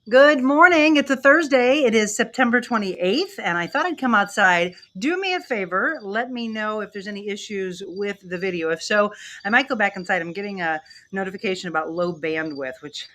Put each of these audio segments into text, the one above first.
Good morning. It's a Thursday. It is September 28th, and I thought I'd come outside. Do me a favor. Let me know if there's any issues with the video. If so, I might go back inside. I'm getting a notification about low bandwidth, which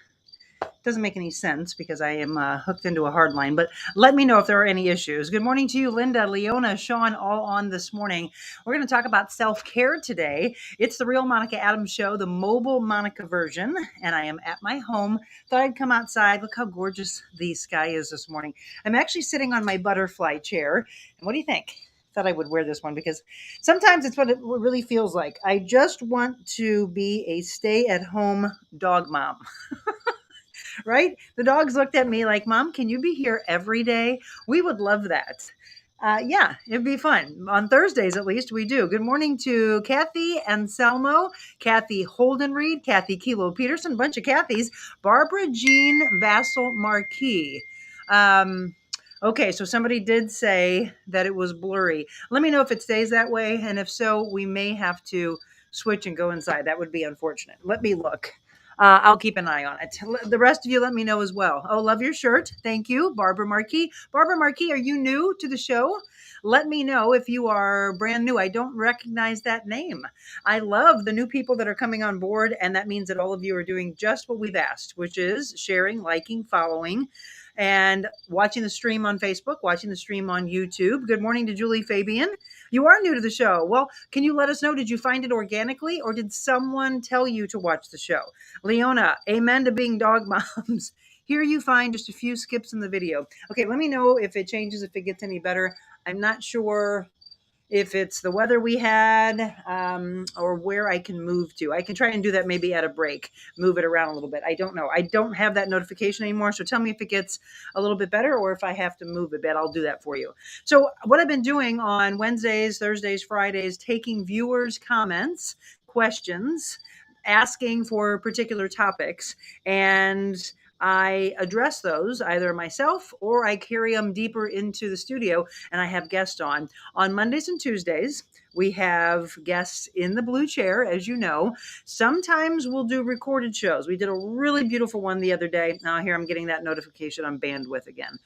doesn't make any sense because I am hooked into a hard line, but let me know if there are any issues. Good morning to you, Linda, Leona, Sean, all on this morning. We're going to talk about self-care today. It's the Real Monica Adams Show, the mobile Monica version, and I am at my home. Thought I'd come outside. Look how gorgeous the sky is this morning. I'm actually sitting on my butterfly chair, and what do you think? Thought I would wear this one because sometimes it's what it really feels like. I just want to be a stay-at-home dog mom. Right? The dogs looked at me like, Mom, can you be here every day? We would love that. Yeah, it'd be fun. On Thursdays, at least, we do. Good morning to Kathy Anselmo, Kathy Holden Reed, Kathy Kilo Peterson, bunch of Kathys, Barbara Jean Vassal Marquis. Okay, so somebody did say that it was blurry. Let me know if it stays that way, and if so, we may have to switch and go inside. That would be unfortunate. Let me look. I'll keep an eye on it. The rest of you, let me know as well. Oh, love your shirt. Thank you, Barbara Marquis. Barbara Marquis, are you new to the show? Let me know if you are brand new. I don't recognize that name. I love the new people that are coming on board, and that means that all of you are doing just what we've asked, which is sharing, liking, following, and watching the stream on Facebook, watching the stream on YouTube. Good morning to Julie Fabian. You are new to the show. Well, can you let us know, did you find it organically or did someone tell you to watch the show? Leona, amen to being dog moms. Here you find just a few skips in the video. Okay, let me know if it changes, if it gets any better. I'm not sure if it's the weather we had or where I can move to. I can try and do that maybe at a break, move it around a little bit. I don't know. I don't have that notification anymore. So tell me if it gets a little bit better or if I have to move a bit. I'll do that for you. So what I've been doing on Wednesdays, Thursdays, Fridays, taking viewers' comments, questions, asking for particular topics, and I address those either myself or I carry them deeper into the studio and I have guests on. On Mondays and Tuesdays, we have guests in the blue chair, as you know. Sometimes we'll do recorded shows. We did a really beautiful one the other day. Now here I'm getting that notification on bandwidth again.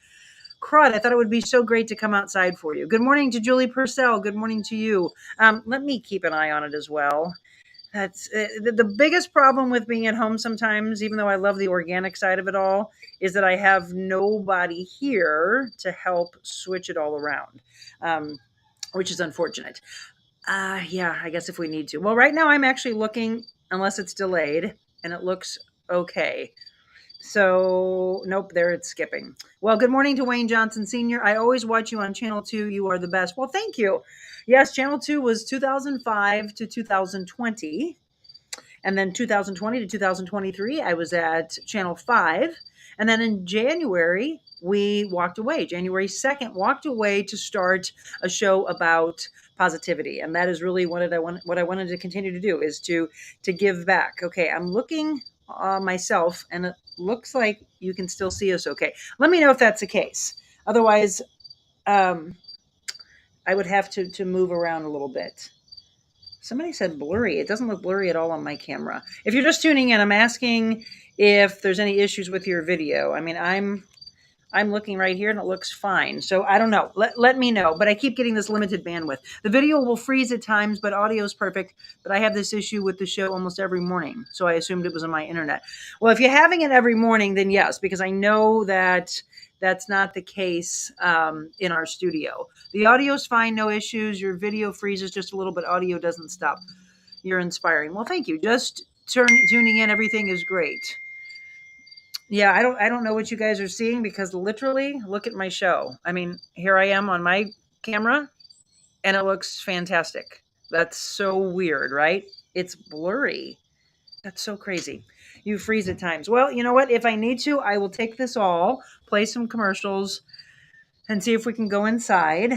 Crud, I thought it would be so great to come outside for you. Good morning to Julie Purcell. Good morning to you. Let me keep an eye on it as well. That's the biggest problem with being at home sometimes, even though I love the organic side of it all, is that I have nobody here to help switch it all around, which is unfortunate. Yeah, I guess if we need to. Well, right now I'm actually looking, unless it's delayed, and it looks okay. So, nope, there it's skipping. Well, good morning to Wayne Johnson Sr. I always watch you on Channel 2. You are the best. Well, thank you. Yes, Channel 2 was 2005 to 2020. And then 2020 to 2023, I was at Channel 5. And then in January, we walked away. January 2nd, walked away to start a show about positivity. And that is really what I wanted to continue to do, is to give back. Okay, I'm looking myself, and it looks like you can still see us okay. Let me know if that's the case. Otherwise, I would have to move around a little bit. Somebody said blurry. It doesn't look blurry at all on my camera. If you're just tuning in, I'm asking if there's any issues with your video. I mean, I'm looking right here and it looks fine. So I don't know. Let me know. But I keep getting this limited bandwidth. The video will freeze at times, but audio is perfect. But I have this issue with the show almost every morning. So I assumed it was on my internet. Well, if you're having it every morning, then yes, because I know that that's not the case in our studio. The audio's fine, no issues. Your video freezes just a little bit. Audio doesn't stop. You're inspiring. Well, thank you. Just tuning in. Everything is great. Yeah, I don't know what you guys are seeing because literally look at my show. I mean, here I am on my camera and it looks fantastic. That's so weird, right? It's blurry. That's so crazy. You freeze at times. Well, you know what? If I need to, I will take this all, play some commercials, and see if we can go inside.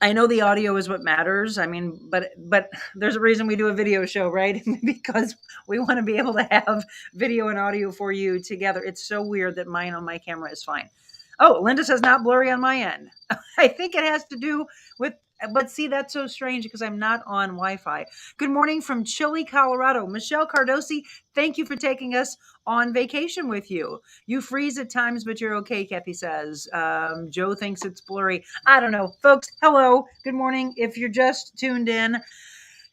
I know the audio is what matters. I mean, but there's a reason we do a video show, right? Because we want to be able to have video and audio for you together. It's so weird that mine on my camera is fine. Oh, Linda says not blurry on my end. I think it has to do with But see, that's so strange because I'm not on Wi-Fi. Good morning from chilly Colorado. Michelle Cardosi, thank you for taking us on vacation with you. You freeze at times, but you're okay, Kathy says. Joe thinks it's blurry. I don't know. Folks, hello. Good morning. If you're just tuned in,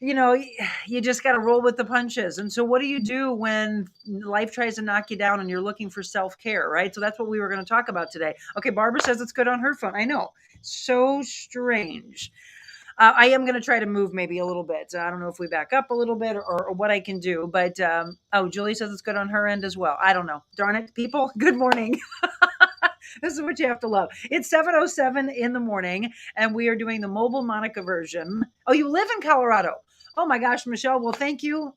you know, you just got to roll with the punches. And so, what do you do when life tries to knock you down and you're looking for self care, right? So, that's what we were going to talk about today. Okay, Barbara says it's good on her phone. I know. So strange. I am going to try to move maybe a little bit. I don't know if we back up a little bit or what I can do. But, oh, Julie says it's good on her end as well. I don't know. Darn it, people. Good morning. This is what you have to love. It's 7:07 in the morning, and we are doing the mobile Monica version. Oh, you live in Colorado. Oh my gosh, Michelle. Well, thank you.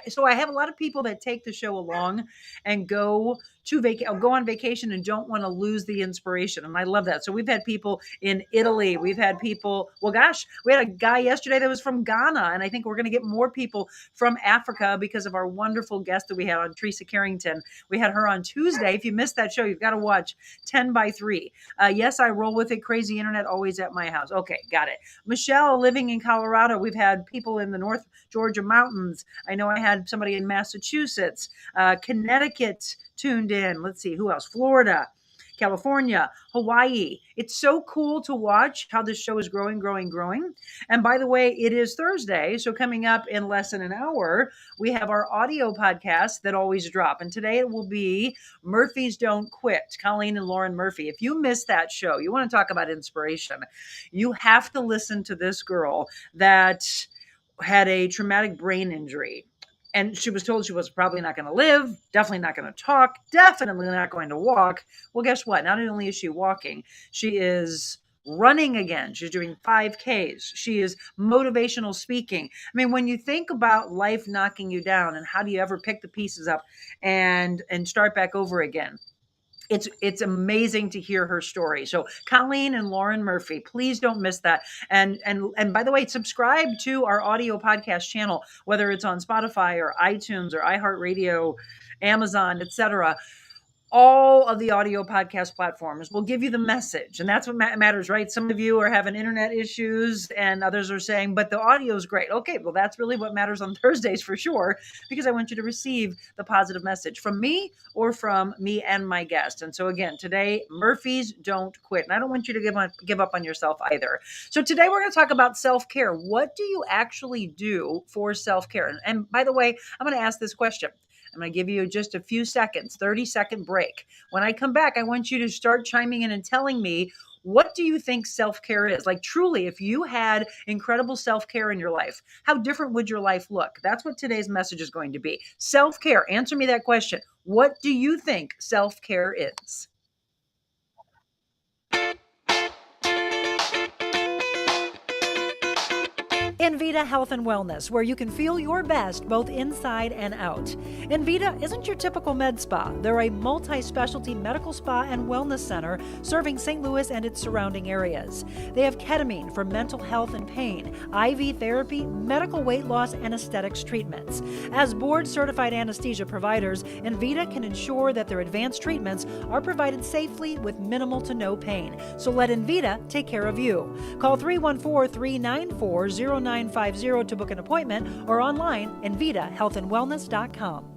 So I have a lot of people that take the show along and go on vacation and don't want to lose the inspiration. And I love that. So we've had people in Italy. We've had people, well, gosh, we had a guy yesterday that was from Ghana. And I think we're going to get more people from Africa because of our wonderful guest that we had on, Teresa Carrington. We had her on Tuesday. If you missed that show, you've got to watch 10 by 3. Yes, I roll with it. Crazy internet always at my house. Okay, got it. Michelle, living in Colorado. We've had people in the North Georgia mountains. I know I had somebody in Massachusetts, Connecticut tuned in. Let's see, who else? Florida, California, Hawaii. It's so cool to watch how this show is growing, growing, growing. And by the way, it is Thursday. So coming up in less than an hour, we have our audio podcast that always drop. And today it will be Murphys Don't Quit, Colleen and Lauren Murphy. If you missed that show, you want to talk about inspiration, you have to listen to this girl that had a traumatic brain injury. And she was told she was probably not going to live, definitely not going to talk, definitely not going to walk. Well, guess what? Not only is she walking, she is running again. She's doing 5Ks. She is motivational speaking. I mean, when you think about life knocking you down and how do you ever pick the pieces up and start back over again? It's amazing to hear her story. So Colleen and Lauren Murphy, please don't miss that. And by the way, subscribe to our audio podcast channel, whether it's on Spotify or iTunes or iHeartRadio, Amazon, etc. All of the audio podcast platforms will give you the message. And that's what matters, right? Some of you are having internet issues and others are saying, but the audio is great. Okay, well, that's really what matters on Thursdays for sure, because I want you to receive the positive message from me or from me and my guest. And so again, today, Murphys Don't Quit. And I don't want you to give up on yourself either. So today we're going to talk about self-care. What do you actually do for self-care? And by the way, I'm going to ask this question. I'm going to give you just a few seconds, 30-second break. When I come back, I want you to start chiming in and telling me, what do you think self-care is? Like truly, if you had incredible self-care in your life, how different would your life look? That's what today's message is going to be. Self-care. Answer me that question. What do you think self-care is? Envita Health and Wellness, where you can feel your best both inside and out. Envita isn't your typical med spa. They're a multi-specialty medical spa and wellness center serving St. Louis and its surrounding areas. They have ketamine for mental health and pain, IV therapy, medical weight loss, and aesthetics treatments. As board-certified anesthesia providers, Envita can ensure that their advanced treatments are provided safely with minimal to no pain. So let Envita take care of you. Call 314-394-0950 to book an appointment or online envitahealthandwellness.com.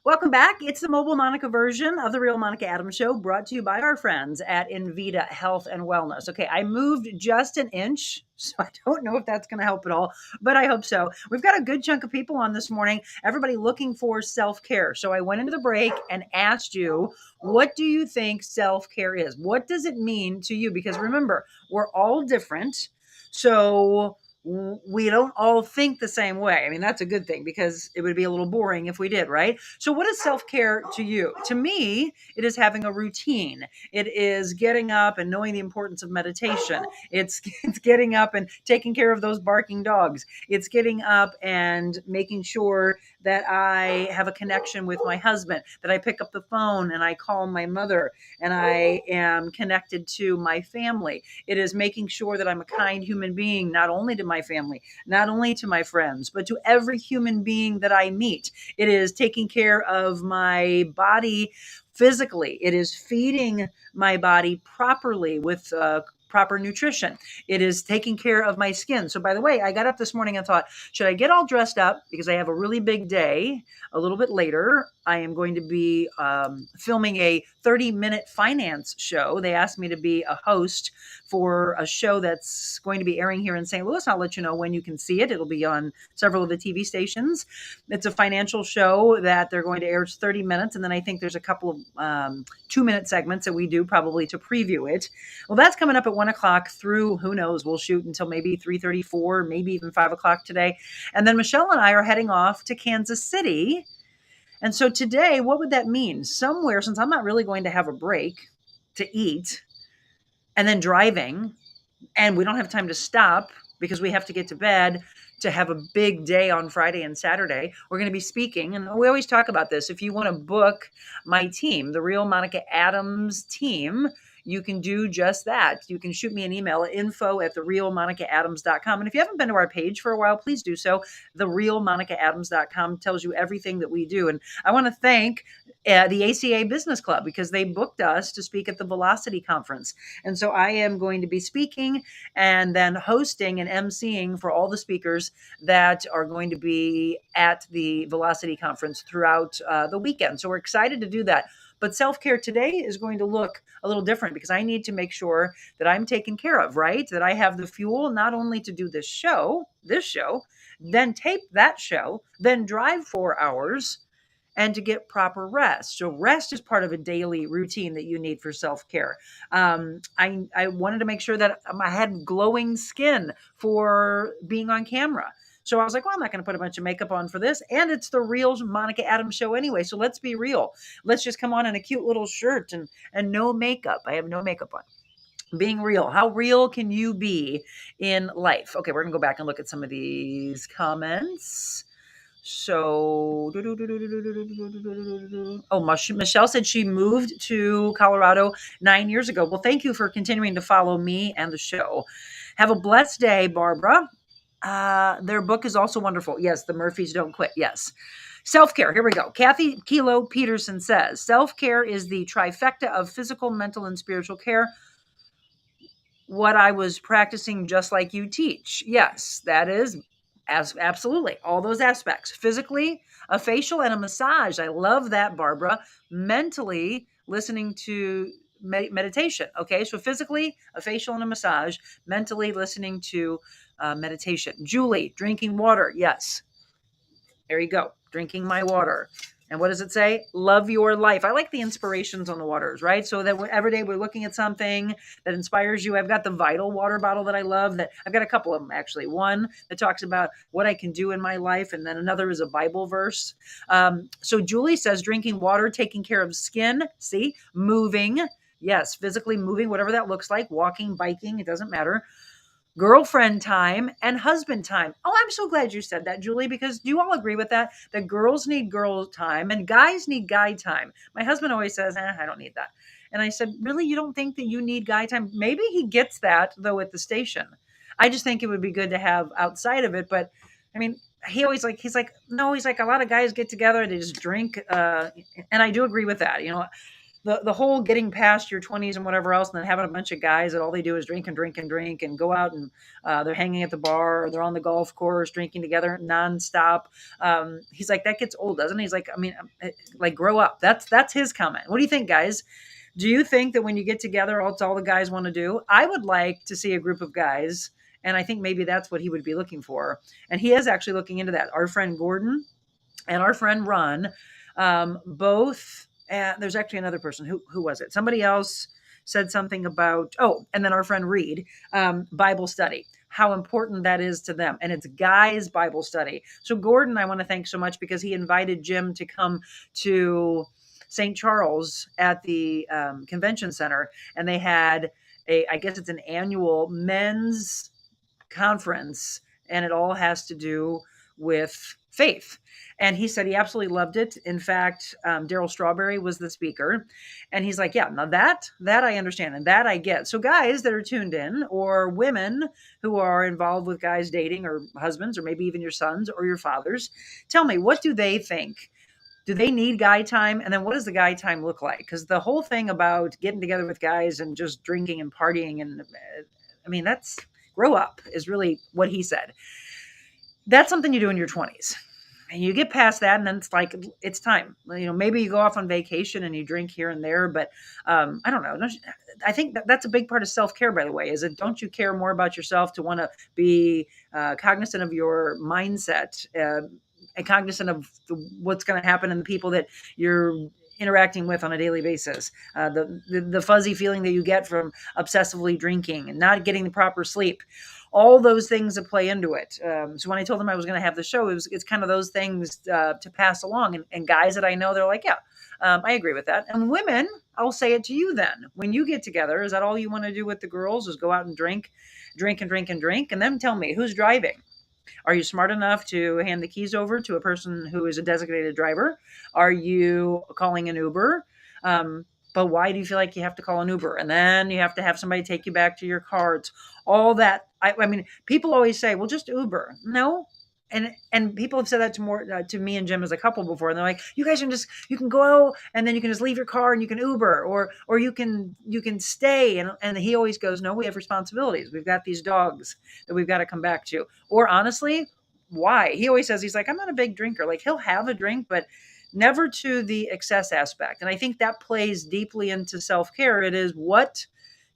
Welcome back. It's the Mobile Monica version of the Real Monica Adams Show, brought to you by our friends at Envita Health and Wellness. Okay, I moved just an inch, so I don't know if that's going to help at all, but I hope so. We've got a good chunk of people on this morning, everybody looking for self-care. So I went into the break and asked you, what do you think self-care is? What does it mean to you? Because remember, we're all different. So we don't all think the same way. I mean, that's a good thing because it would be a little boring if we did, right? So what is self-care to you? To me, it is having a routine. It is getting up and knowing the importance of meditation. It's getting up and taking care of those barking dogs. It's getting up and making sure that I have a connection with my husband, that I pick up the phone and I call my mother and I am connected to my family. It is making sure that I'm a kind human being, not only to my family, not only to my friends, but to every human being that I meet. It is taking care of my body physically. It is feeding my body properly with proper nutrition. It is taking care of my skin. So, by the way, I got up this morning and thought, should I get all dressed up because I have a really big day a little bit later? I am going to be filming a 30-minute finance show. They asked me to be a host for a show that's going to be airing here in St. Louis. I'll let you know when you can see it. It'll be on several of the TV stations. It's a financial show that they're going to air 30 minutes. And then I think there's a couple of 2-minute segments that we do probably to preview it. Well, that's coming up at 1 o'clock through, who knows, we'll shoot until maybe 3:34, maybe even 5 o'clock today. And then Michelle and I are heading off to Kansas City. And so today, what would that mean? Somewhere, since I'm not really going to have a break to eat and then driving, and we don't have time to stop because we have to get to bed to have a big day on Friday and Saturday. We're going to be speaking, and we always talk about this. If you want to book my team, the Real Monica Adams team, you can do just that. You can shoot me an email at info@therealmonicaadams.com. And if you haven't been to our page for a while, please do so. Therealmonicaadams.com tells you everything that we do. And I want to thank the ACA Business Club because they booked us to speak at the Velocity Conference. And so I am going to be speaking and then hosting and emceeing for all the speakers that are going to be at the Velocity Conference throughout the weekend. So we're excited to do that. But self-care today is going to look a little different because I need to make sure that I'm taken care of, right? That I have the fuel not only to do this show, then tape that show, then drive 4 hours, and to get proper rest. So rest is part of a daily routine that you need for self-care. I wanted to make sure that I had glowing skin for being on camera. So I was like, well, I'm not going to put a bunch of makeup on for this. And it's the Real Monica Adams show anyway. So let's be real. Let's just come on in a cute little shirt and no makeup. I have no makeup on. Being real. How real can you be in life? Okay, we're going to go back and look at some of these comments. So, Michelle said she moved to Colorado 9 years ago. Well, thank you for continuing to follow me and the show. Have a blessed day, Barbara. Their book is also wonderful. Yes, The Murphys Don't Quit. Yes. Self-care. Here we go. Kathy Kilo Peterson says, self-care is the trifecta of physical, mental, and spiritual care. What I was practicing just like you teach. Yes, that is absolutely all those aspects. Physically, a facial and a massage. I love that, Barbara. Mentally, listening to meditation. Okay, so physically, a facial and a massage. Mentally, listening to meditation. Julie, drinking water. Yes. There you go. Drinking my water. And what does it say? Love your life. I like the inspirations on the waters, right? So that every day we're looking at something that inspires you. I've got the Vital water bottle that I love. That I've got a couple of them, actually. One that talks about what I can do in my life. And then another is a Bible verse. So Julie says drinking water, taking care of skin. See? Moving. Yes, physically moving, whatever that looks like. Walking, biking, it doesn't matter. Girlfriend time and husband time. Oh, I'm so glad you said that, Julie, because do you all agree with that? That girls need girl time and guys need guy time. My husband always says, I don't need that. And I said, really? You don't think that you need guy time? Maybe he gets that, though, at the station. I just think it would be good to have outside of it. But, I mean, he's like, a lot of guys get together, they just drink. And I do agree with that. You know, the whole getting past your 20s and whatever else, and then having a bunch of guys that all they do is drink and drink and drink and go out and they're hanging at the bar or they're on the golf course drinking together nonstop. He's like, that gets old, doesn't it? He's like, I mean, like, grow up. That's his comment. What do you think, guys? Do you think that when you get together, it's all the guys want to do? I would like to see a group of guys, and I think maybe that's what he would be looking for. And he is actually looking into that. Our friend Gordon and our friend Ron, both. There's actually another person. Who was it? Somebody else said something about, and then our friend Reed, Bible study, how important that is to them. And it's guys' Bible study. So Gordon, I want to thank so much because he invited Jim to come to St. Charles at the convention center. And they had I guess it's an annual men's conference, and it all has to do with faith. And he said he absolutely loved it. In fact, Daryl Strawberry was the speaker. And he's like, yeah, now that I understand and that I get. So guys that are tuned in, or women who are involved with guys dating, or husbands, or maybe even your sons or your fathers, tell me, what do they think? Do they need guy time? And then what does the guy time look like? Because the whole thing about getting together with guys and just drinking and partying and I mean, that's grow up is really what he said. That's something you do in your 20s. And you get past that, and then it's like it's time. Maybe you go off on vacation and you drink here and there, but I don't know. I think that's a big part of self care. By the way, is it don't you care more about yourself to want to be cognizant of your mindset and cognizant of what's going to happen and the people that you're interacting with on a daily basis, the fuzzy feeling that you get from obsessively drinking and not getting the proper sleep, all those things that play into it. So when I told them I was going to have the show, it's kind of those things to pass along. And guys that I know, they're like, yeah, I agree with that. And women, I'll say it to you then. When you get together, is that all you want to do with the girls is go out and drink, drink and drink and drink? And then tell me, who's driving? Are you smart enough to hand the keys over to a person who is a designated driver? Are you calling an Uber? But why do you feel like you have to call an Uber? And then you have to have somebody take you back to your car. It's all that. I mean, people always say, well, just Uber. No. And people have said that to me and Jim as a couple before. And they're like, you guys you can go and then you can just leave your car and you can Uber or you can stay. And he always goes, no, we have responsibilities. We've got these dogs that we've got to come back to. Or honestly, why? He always says, he's like, I'm not a big drinker. Like he'll have a drink, but never to the excess aspect. And I think that plays deeply into self-care. It is, what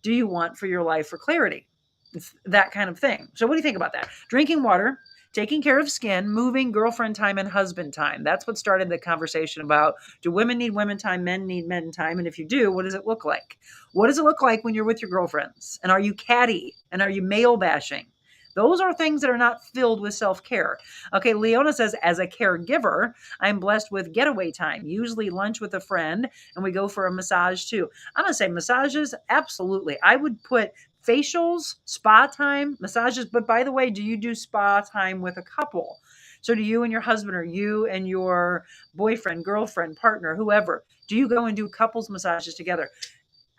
do you want for your life for clarity? It's that kind of thing. So what do you think about that? Drinking water, taking care of skin, moving, girlfriend time, and husband time. That's what started the conversation about, do women need women time, men need men time? And if you do, what does it look like? What does it look like when you're with your girlfriends? And are you catty? And are you male bashing? Those are things that are not filled with self-care. Okay, Leona says, as a caregiver, I'm blessed with getaway time, usually lunch with a friend, and we go for a massage too. I'm going to say massages, absolutely. I would put facials, spa time, massages. But by the way, do you do spa time with a couple? So do you and your husband, or you and your boyfriend, girlfriend, partner, whoever, do you go and do couples massages together?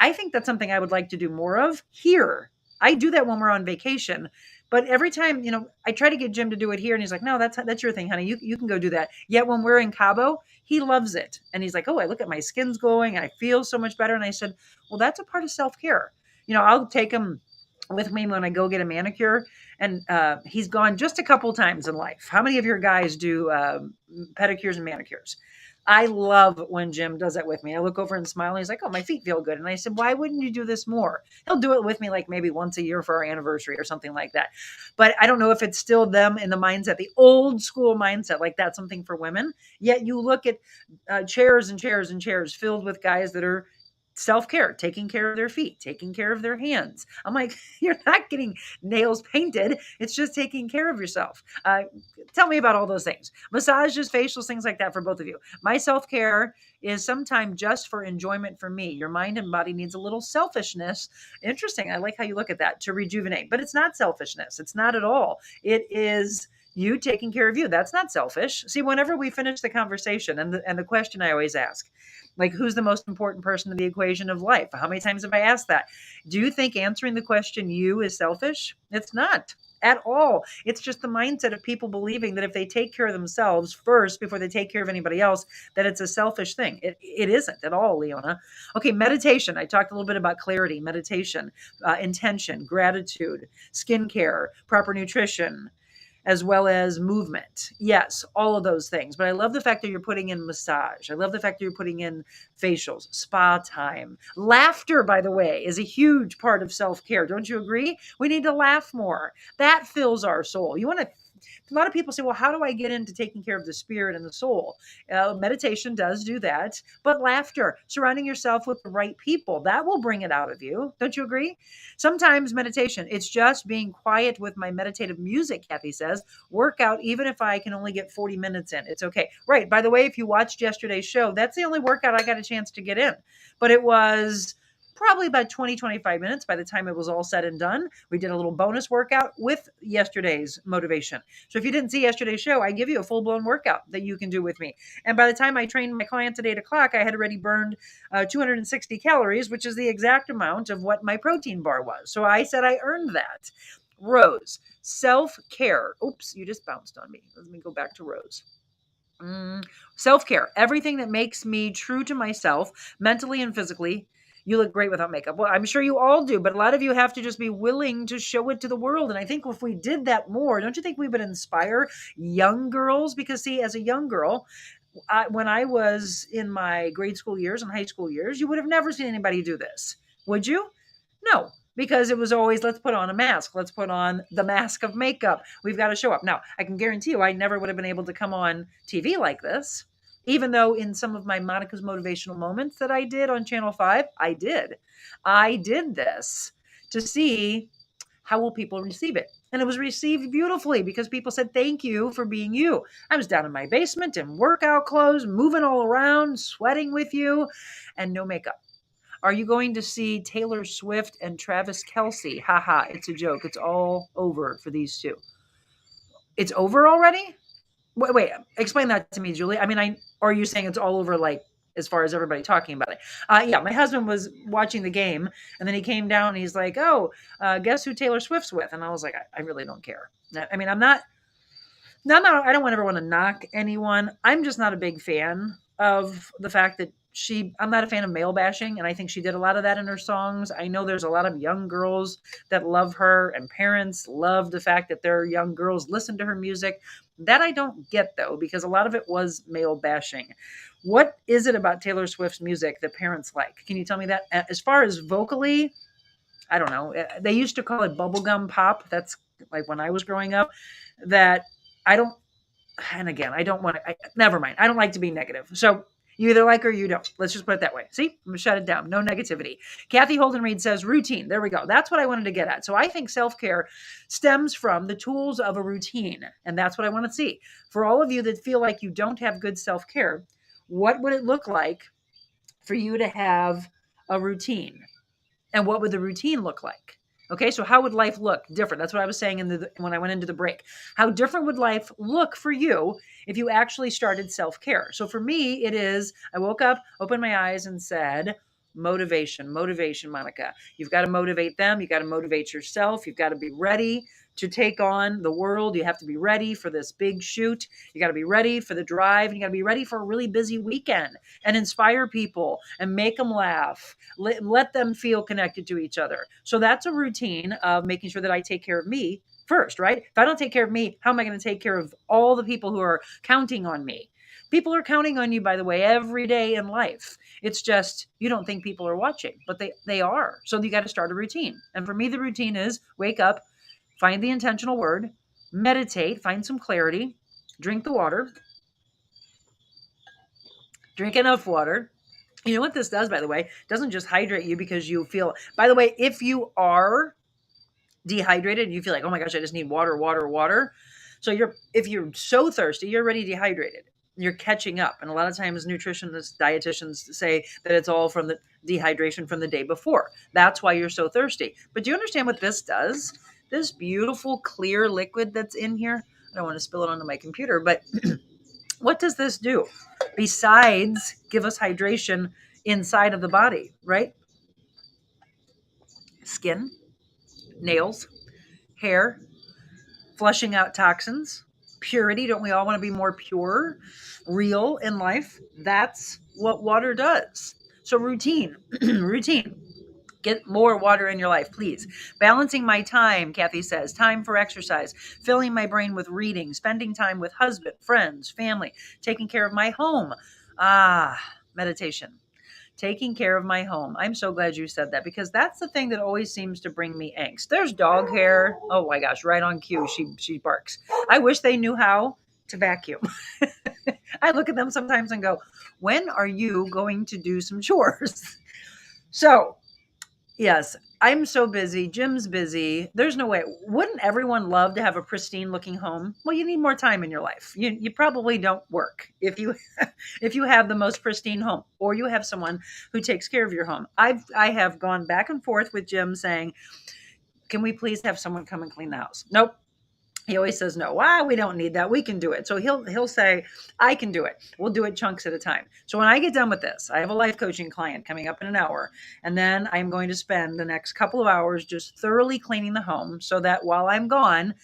I think that's something I would like to do more of here. I do that when we're on vacation. But every time, I try to get Jim to do it here, and he's like, no, that's your thing, honey. You can go do that. Yet when we're in Cabo, he loves it. And he's like, oh, I look at my skin's glowing. I feel so much better. And I said, well, that's a part of self-care. I'll take him with me when I go get a manicure. And he's gone just a couple times in life. How many of your guys do pedicures and manicures? I love when Jim does that with me. I look over and smile, and he's like, oh, my feet feel good. And I said, why wouldn't you do this more? He'll do it with me like maybe once a year for our anniversary or something like that. But I don't know if it's still them in the mindset, the old school mindset, like that's something for women. Yet you look at chairs and chairs and chairs filled with guys that are self-care, taking care of their feet, taking care of their hands. I'm like, you're not getting nails painted. It's just taking care of yourself. Tell me about all those things. Massages, facials, things like that for both of you. My self-care is sometimes just for enjoyment for me. Your mind and body needs a little selfishness. Interesting. I like how you look at that, to rejuvenate. But it's not selfishness. It's not at all. It is you taking care of you. That's not selfish. See, whenever we finish the conversation, and the question I always ask, like, who's the most important person in the equation of life? How many times have I asked that? Do you think answering the question you is selfish? It's not at all. It's just the mindset of people believing that if they take care of themselves first before they take care of anybody else, that it's a selfish thing. It isn't at all, Leona. Okay, meditation. I talked a little bit about clarity, meditation, intention, gratitude, skincare, proper nutrition, as well as movement. Yes, all of those things. But I love the fact that you're putting in massage. I love the fact that you're putting in facials, spa time. Laughter, by the way, is a huge part of self-care. Don't you agree? We need to laugh more. That fills our soul. A lot of people say, well, how do I get into taking care of the spirit and the soul? Meditation does do that, but laughter, surrounding yourself with the right people, that will bring it out of you. Don't you agree? Sometimes meditation, it's just being quiet with my meditative music, Kathy says. Workout, even if I can only get 40 minutes in, it's okay. Right. By the way, if you watched yesterday's show, that's the only workout I got a chance to get in. But it was probably about 20-25 minutes by the time it was all said and done. We did a little bonus workout with yesterday's motivation. So if you didn't see yesterday's show, I give you a full-blown workout that you can do with me. And by the time I trained my clients at 8 o'clock, I had already burned 260 calories, which is the exact amount of what my protein bar was. So I said I earned that. Rose, self-care. Oops, you just bounced on me. Let me go back to Rose. Mm, self-care, everything that makes me true to myself, mentally and physically. You look great without makeup. Well, I'm sure you all do, but a lot of you have to just be willing to show it to the world. And I think if we did that more, don't you think we would inspire young girls? Because, see, as a young girl, when I was in my grade school years and high school years, you would have never seen anybody do this. Would you? No, because it was always, let's put on a mask. Let's put on the mask of makeup. We've got to show up. Now, I can guarantee you, I never would have been able to come on TV like this, even though in some of my Monica's motivational moments that I did on Channel 5, I did. I did this to see how will people receive it. And it was received beautifully because people said, thank you for being you. I was down in my basement in workout clothes, moving all around, sweating with you, and no makeup. Are you going to see Taylor Swift and Travis Kelce? Haha, it's a joke. It's all over for these two. It's over already? Wait, explain that to me, Julie. I mean, or are you saying it's all over, like, as far as everybody talking about it? Yeah, my husband was watching the game, and then he came down and he's like, oh, guess who Taylor Swift's with? And I was like, I really don't care. I mean, I'm not, no, no, I don't ever want to knock anyone. I'm just not a big fan of the fact that I'm not a fan of male bashing. And I think she did a lot of that in her songs. I know there's a lot of young girls that love her, and parents love the fact that their young girls listen to her music. That I don't get, though, because a lot of it was male bashing. What is it about Taylor Swift's music that parents like? Can you tell me that? As far as vocally, I don't know. They used to call it bubblegum pop. That's like when I was growing up. That I don't, and again, I don't want to, never mind. I don't like to be negative. So you either like her or you don't. Let's just put it that way. See, I'm going to shut it down. No negativity. Kathy Holden Reed says routine. There we go. That's what I wanted to get at. So I think self-care stems from the tools of a routine. And that's what I want to see. For all of you that feel like you don't have good self-care, what would it look like for you to have a routine? And what would the routine look like? Okay, so how would life look different? That's what I was saying when I went into the break. How different would life look for you if you actually started self-care? So for me, it is, I woke up, opened my eyes, and said, motivation, motivation, Monica. You've got to motivate them. You've got to motivate yourself. You've got to be ready to take on the world. You have to be ready for this big shoot. You got to be ready for the drive. And you got to be ready for a really busy weekend and inspire people and make them laugh. Let them feel connected to each other. So that's a routine of making sure that I take care of me first, right? If I don't take care of me, how am I going to take care of all the people who are counting on me? People are counting on you, by the way, every day in life. It's just you don't think people are watching, but they are. So you got to start a routine. And for me, the routine is wake up, find the intentional word, meditate, find some clarity, drink the water, drink enough water. You know what this does, by the way? It doesn't just hydrate you because you feel, by the way, if you are dehydrated and you feel like, oh my gosh, I just need water, water, water. So if you're so thirsty, you're already dehydrated. You're catching up. And a lot of times nutritionists, dietitians say that it's all from the dehydration from the day before. That's why you're so thirsty. But do you understand what this does? This beautiful clear liquid that's in here, I don't want to spill it onto my computer, but what does this do besides give us hydration inside of the body, right? Skin, nails, hair, flushing out toxins, purity. Don't we all want to be more pure, real in life? That's what water does. So routine, routine. Get more water in your life, please. Balancing my time, Kathy says. Time for exercise. Filling my brain with reading. Spending time with husband, friends, family. Taking care of my home. Meditation. Taking care of my home. I'm so glad you said that because that's the thing that always seems to bring me angst. There's dog hair. Oh my gosh, right on cue. She barks. I wish they knew how to vacuum. I look at them sometimes and go, when are you going to do some chores? So yes, I'm so busy. Jim's busy. There's no way. Wouldn't everyone love to have a pristine looking home? Well, you need more time in your life. You probably don't work if you if you have the most pristine home or you have someone who takes care of your home. I have gone back and forth with Jim saying, "Can we please have someone come and clean the house?" Nope. He always says no. We don't need that. We can do it. So he'll say, I can do it. We'll do it chunks at a time. So when I get done with this, I have a life coaching client coming up in an hour. And then I'm going to spend the next couple of hours just thoroughly cleaning the home so that while I'm gone,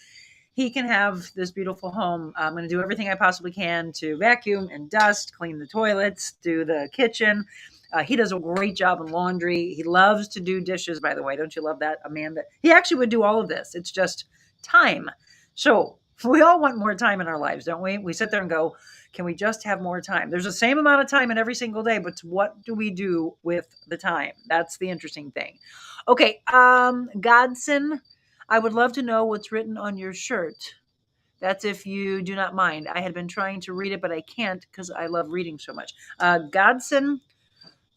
he can have this beautiful home. I'm going to do everything I possibly can to vacuum and dust, clean the toilets, do the kitchen. He does a great job in laundry. He loves to do dishes, by the way. Don't you love that? A man that he actually would do all of this. It's just time. So we all want more time in our lives, don't we? We sit there and go, can we just have more time? There's the same amount of time in every single day, but what do we do with the time? That's the interesting thing. Okay, Godson, I would love to know what's written on your shirt. That's if you do not mind. I had been trying to read it, but I can't because I love reading so much. Godson,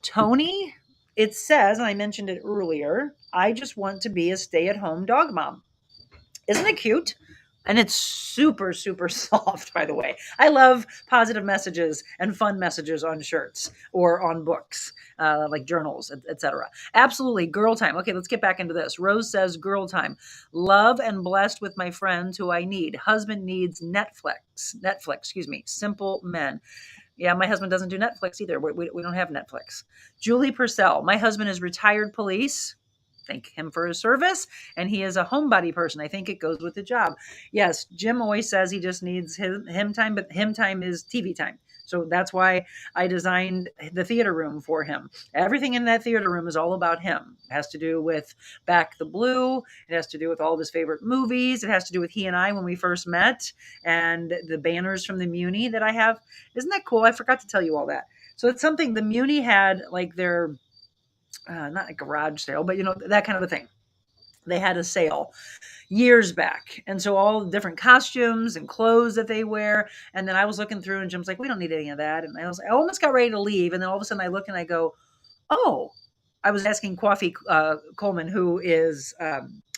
Tony, it says, and I mentioned it earlier, I just want to be a stay at home dog mom. Isn't it cute? And it's super, super soft, by the way. I love positive messages and fun messages on shirts or on books, like journals, etc. Absolutely. Girl time. Okay, let's get back into this. Rose says, girl time. Love and blessed with my friends who I need. Husband needs Netflix, excuse me. Simple men. Yeah, my husband doesn't do Netflix either. We don't have Netflix. Julie Purcell. My husband is retired police. Thank him for his service. And he is a homebody person. I think it goes with the job. Yes, Jim always says he just needs him time, but him time is TV time. So that's why I designed the theater room for him. Everything in that theater room is all about him. It has to do with Back the Blue. It has to do with all of his favorite movies. It has to do with he and I when we first met and the banners from the Muni that I have. Isn't that cool? I forgot to tell you all that. So it's something the Muni had, like their not a garage sale, but that kind of a thing. They had a sale years back. And so all the different costumes and clothes that they wear. And then I was looking through and Jim's like, we don't need any of that. And I almost got ready to leave. And then all of a sudden I look and I go, oh, I was asking Coffee Coleman, who is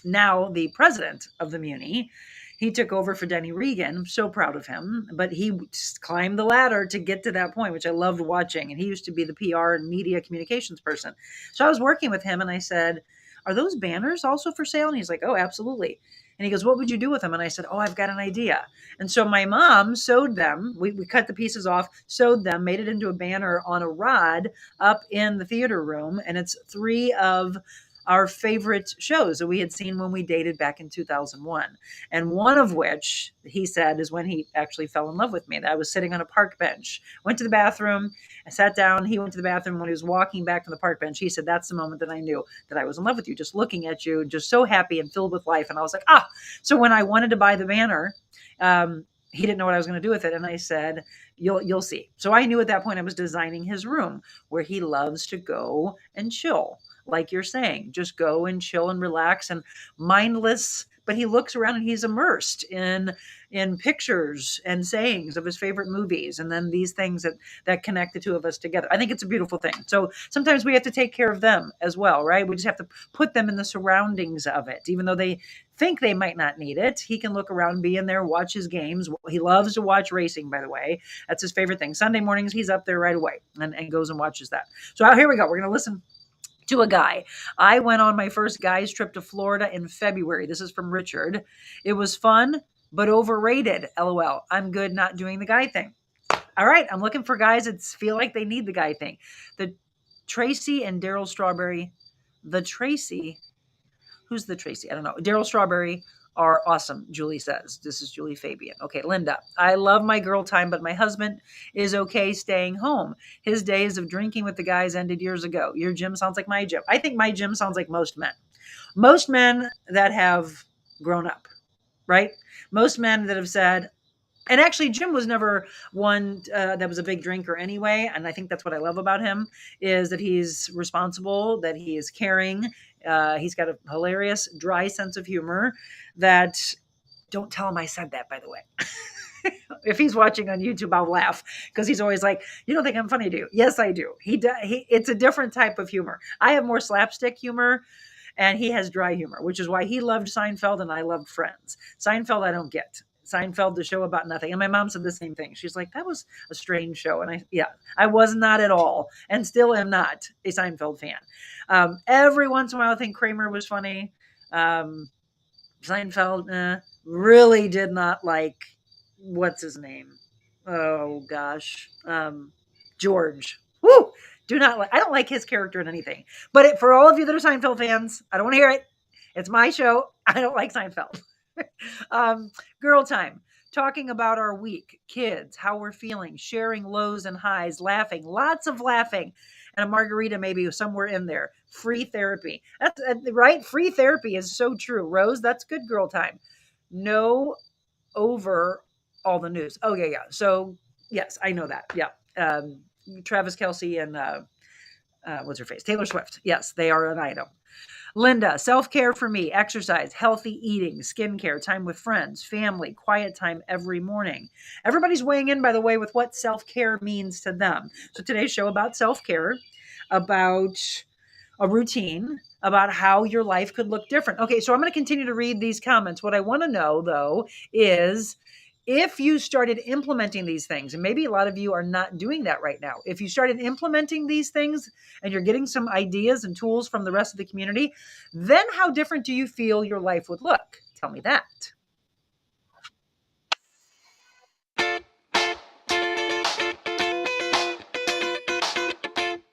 now the president of the Muni. He took over for Denny Regan. I'm so proud of him. But he climbed the ladder to get to that point, which I loved watching. And he used to be the PR and media communications person. So I was working with him and I said, are those banners also for sale? And he's like, oh, absolutely. And he goes, what would you do with them? And I said, oh, I've got an idea. And so my mom sewed them. We cut the pieces off, sewed them, made it into a banner on a rod up in the theater room. And it's 3 of our favorite shows that we had seen when we dated back in 2001. And one of which, he said, is when he actually fell in love with me. That I was sitting on a park bench, went to the bathroom, I sat down. He went to the bathroom. When he was walking back from the park bench, he said, that's the moment that I knew that I was in love with you, just looking at you, just so happy and filled with life. And I was like, ah. So when I wanted to buy the banner, he didn't know what I was going to do with it. And I said, you'll see. So I knew at that point I was designing his room where he loves to go and chill. Like you're saying, just go and chill and relax and mindless. But he looks around and he's immersed in pictures and sayings of his favorite movies, and then these things that connect the two of us together. I think it's a beautiful thing. So sometimes we have to take care of them as well, right? We just have to put them in the surroundings of it, even though they think they might not need it. He can look around, be in there, watch his games. He loves to watch racing, by the way. That's his favorite thing. Sunday mornings, he's up there right away and goes and watches that. So here we go. We're going to listen to a guy. I went on my first guy's trip to Florida in February. This is from Richard. It was fun, but overrated. LOL. I'm good not doing the guy thing. All right. I'm looking for guys that feel like they need the guy thing. The Tracy and Daryl Strawberry. The Tracy. Who's the Tracy? I don't know. Daryl Strawberry are awesome, Julie says. This is Julie Fabian. Okay, Linda. I love my girl time, but my husband is okay staying home. His days of drinking with the guys ended years ago. Your gym sounds like my gym. I think my gym sounds like most men. Most men that have grown up, right? Most men that have said, and actually, Jim was never one that was a big drinker anyway. And I think that's what I love about him is that he's responsible, that he is caring. He's got a hilarious, dry sense of humor that don't tell him I said that, by the way. If he's watching on YouTube, I'll laugh because he's always like, you don't think I'm funny, do you? Yes, I do. It's a different type of humor. I have more slapstick humor. And he has dry humor, which is why he loved Seinfeld and I loved Friends. Seinfeld, I don't get. Seinfeld, the show about nothing. And my mom said the same thing. She's like, that was a strange show. And I was not at all and still am not a Seinfeld fan. Every once in a while, I think Kramer was funny. Seinfeld really did not like, what's his name? Oh, gosh. George. Woo! I don't like his character in anything. But for all of you that are Seinfeld fans, I don't want to hear it. It's my show. I don't like Seinfeld. um, girl time. Talking about our week, kids, how we're feeling, sharing lows and highs, laughing, lots of laughing, and a margarita maybe somewhere in there. Free therapy. That's right. Free therapy is so true. Rose, that's good girl time. No over all the news. Oh yeah, yeah. So yes, I know that. Yeah. Travis Kelsey and what's her face? Taylor Swift. Yes, they are an item. Linda, self care for me, exercise, healthy eating, skincare, time with friends, family, quiet time every morning. Everybody's weighing in, by the way, with what self care means to them. So today's show about self care, about a routine, about how your life could look different. Okay, so I'm going to continue to read these comments. What I want to know, though, is if you started implementing these things, and maybe a lot of you are not doing that right now, if you started implementing these things and you're getting some ideas and tools from the rest of the community, then how different do you feel your life would look? Tell me that.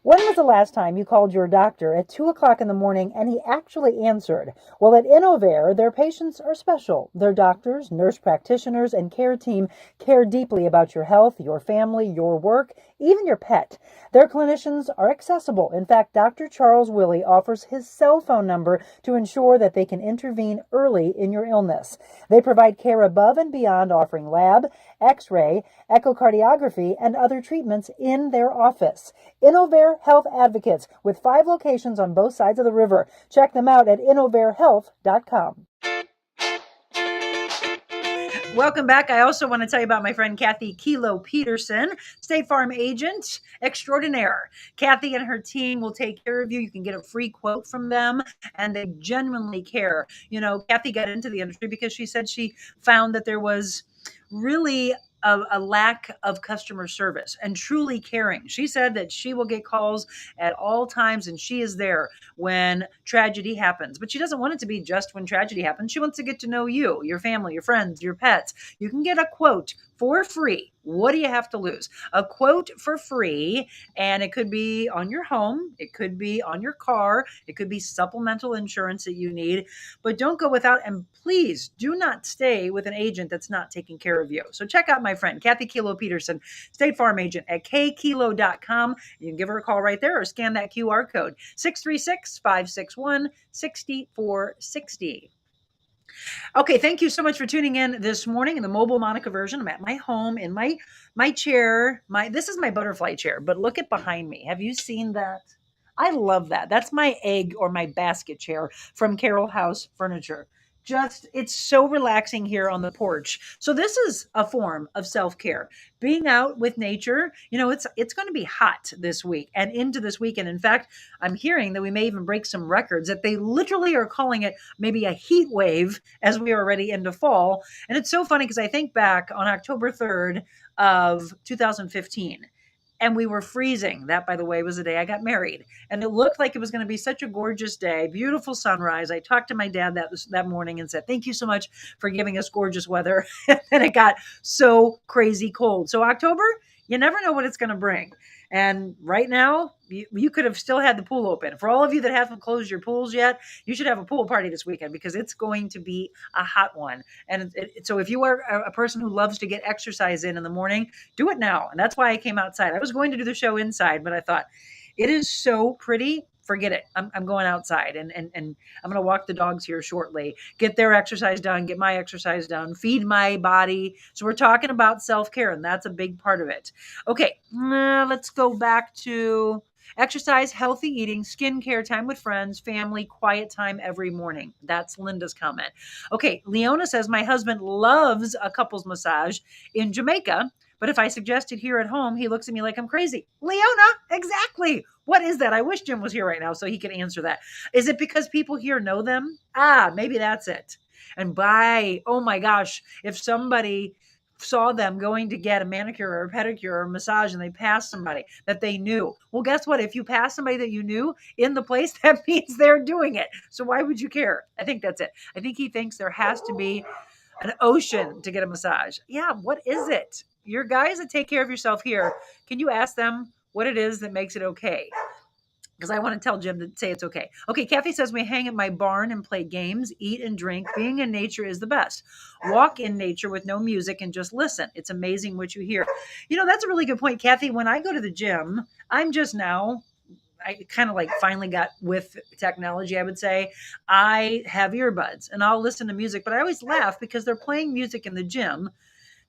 When was the last time you called your doctor at 2 o'clock in the morning and he actually answered? Well, at Innovare, their patients are special. Their doctors, nurse practitioners, and care team care deeply about your health, your family, your work, even your pet. Their clinicians are accessible. In fact, Dr. Charles Willie offers his cell phone number to ensure that they can intervene early in your illness. They provide care above and beyond offering lab, x-ray, echocardiography, and other treatments in their office. Innovare Health Advocates with 5 locations on both sides of the river. Check them out at innovarehealth.com. Welcome back. I also want to tell you about my friend Kathy Kilo Peterson, State Farm agent extraordinaire. Kathy and her team will take care of you. You can get a free quote from them, and they genuinely care. You know, Kathy got into the industry because she said she found that there was really a lack of customer service and truly caring. She said that she will get calls at all times and she is there when tragedy happens. But she doesn't want it to be just when tragedy happens. She wants to get to know you, your family, your friends, your pets. You can get a quote for free. What do you have to lose? A quote for free, and it could be on your home, it could be on your car, it could be supplemental insurance that you need, but don't go without, and please do not stay with an agent that's not taking care of you. So check out my friend Kathy Kilo Peterson, State Farm agent at kkilo.com. You can give her a call right there or scan that QR code 636-561-6460. Okay, thank you so much for tuning in this morning in the mobile Monica version. I'm at my home in my chair. This is my butterfly chair, but look at behind me. Have you seen that? I love that. That's my egg or my basket chair from Carroll House Furniture. Just it's so relaxing here on the porch. So this is a form of self-care. Being out with nature. You know, it's going to be hot this week and into this weekend. In fact, I'm hearing that we may even break some records that they literally are calling it maybe a heat wave as we are already into fall. And it's so funny because I think back on October 3rd of 2015 and we were freezing. That, by the way, was the day I got married. And it looked like it was going to be such a gorgeous day, beautiful sunrise. I talked to my dad that morning and said, thank you so much for giving us gorgeous weather. And it got so crazy cold. So October, you never know what it's going to bring. And right now, you could have still had the pool open. For all of you that haven't closed your pools yet, you should have a pool party this weekend because it's going to be a hot one. And so if you are a person who loves to get exercise in the morning, do it now. And that's why I came outside. I was going to do the show inside, but I thought it is so pretty. Forget it. I'm going outside and I'm going to walk the dogs here shortly, get their exercise done, get my exercise done, feed my body. So we're talking about self-care and that's a big part of it. Okay, let's go back to exercise, healthy eating, skincare, time with friends, family, quiet time every morning. That's Linda's comment. Okay, Leona says, my husband loves a couples massage in Jamaica, but if I suggest it here at home, he looks at me like I'm crazy. Leona, exactly. What is that? I wish Jim was here right now so he could answer that. Is it because people here know them? Maybe that's it. And oh my gosh, if somebody saw them going to get a manicure or a pedicure or a massage and they passed somebody that they knew. Well, guess what? If you pass somebody that you knew in the place, that means they're doing it. So why would you care? I think that's it. I think he thinks there has to be an ocean to get a massage. Yeah, what is it? Your guys that take care of yourself here, can you ask them what it is that makes it okay? because I want to tell Jim to say it's okay. Okay, Kathy says we hang at my barn and play games, eat and drink. Being in nature is the best. Walk in nature with no music and just listen. It's amazing what you hear. That's a really good point, Kathy. When I go to the gym, I'm just now I kind of like finally got with technology, I would say. I have earbuds and I'll listen to music, but I always laugh because they're playing music in the gym.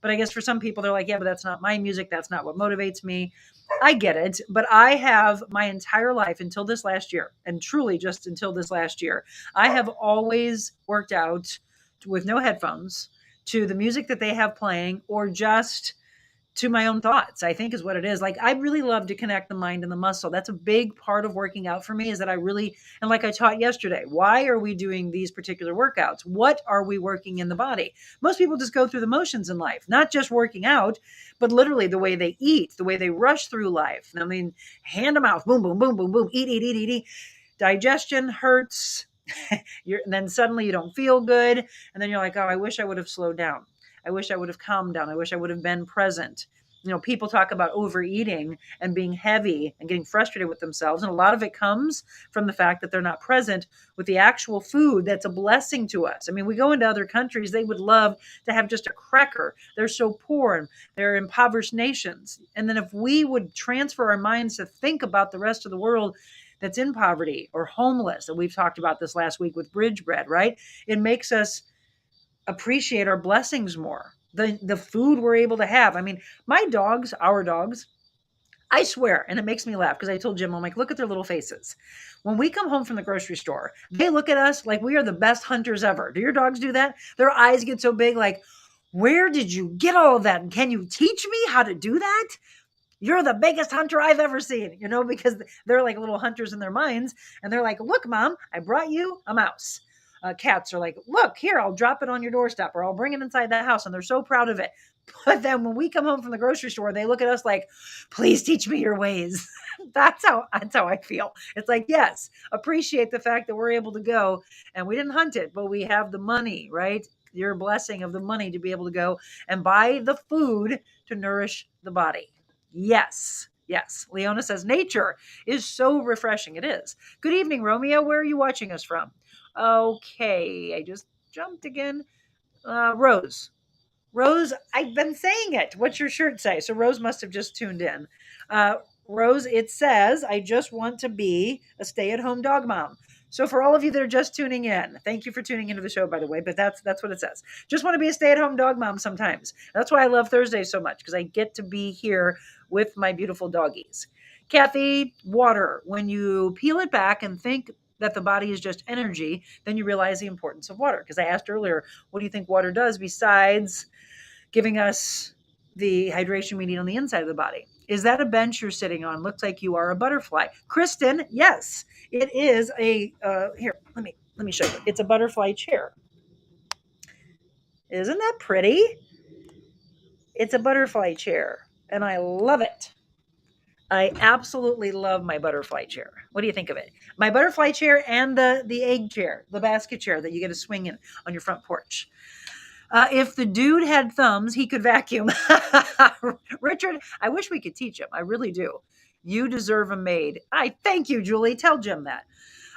But I guess for some people, they're like, yeah, but that's not my music. That's not what motivates me. I get it. But I have my entire life until this last year, and truly just until this last year, I have always worked out with no headphones to the music that they have playing or just to my own thoughts, I think is what it is. Like, I really love to connect the mind and the muscle. That's a big part of working out for me, is that I really, and like I taught yesterday, why are we doing these particular workouts? What are we working in the body? Most people just go through the motions in life, not just working out, but literally the way they eat, the way they rush through life. I mean, hand to mouth, boom, boom, boom, boom, boom, eat, eat, eat, eat, eat. Digestion hurts. And then suddenly you don't feel good. And then you're like, oh, I wish I would have slowed down. I wish I would have calmed down. I wish I would have been present. People talk about overeating and being heavy and getting frustrated with themselves. And a lot of it comes from the fact that they're not present with the actual food that's a blessing to us. I mean, we go into other countries, they would love to have just a cracker. They're so poor and they're impoverished nations. And then if we would transfer our minds to think about the rest of the world that's in poverty or homeless, and we've talked about this last week with Bridge Bread, right? It makes us appreciate our blessings more. The food we're able to have. I mean, our dogs, I swear, and it makes me laugh because I told Jim, I'm like, look at their little faces. When we come home from the grocery store, they look at us like we are the best hunters ever. Do your dogs do that? Their eyes get so big, like, where did you get all of that? And can you teach me how to do that? You're the biggest hunter I've ever seen, because they're like little hunters in their minds. And they're like, look, Mom, I brought you a mouse. Cats are like, look, here, I'll drop it on your doorstep or I'll bring it inside that house. And they're so proud of it. But then when we come home from the grocery store, they look at us like, please teach me your ways. That's how I feel. It's like, yes, appreciate the fact that we're able to go and we didn't hunt it, but we have the money, right? Your blessing of the money to be able to go and buy the food to nourish the body. Yes. Yes. Leona says nature is so refreshing. It is. Good evening, Romeo. Where are you watching us from? Okay. I just jumped again. Rose. Rose, I've been saying it. What's your shirt say? So Rose must have just tuned in. Uh, Rose, it says, I just want to be a stay-at-home dog mom. So for all of you that are just tuning in, thank you for tuning into the show, by the way, but that's what it says. Just want to be a stay-at-home dog mom sometimes. That's why I love Thursdays so much, because I get to be here with my beautiful doggies. Kathy, water. When you peel it back and think that the body is just energy, then you realize the importance of water. Because I asked earlier, what do you think water does besides giving us the hydration we need on the inside of the body? Is that a bench you're sitting on? Looks like you are a butterfly. Kristen, yes, it is a, here, let me show you. It's a butterfly chair. Isn't that pretty? It's a butterfly chair, and I love it. I absolutely love my butterfly chair. What do you think of it? My butterfly chair and the egg chair, the basket chair that you get to swing in on your front porch. If the dude had thumbs, he could vacuum. Richard, I wish we could teach him. I really do. You deserve a maid. I thank you, Julie. Tell Jim that.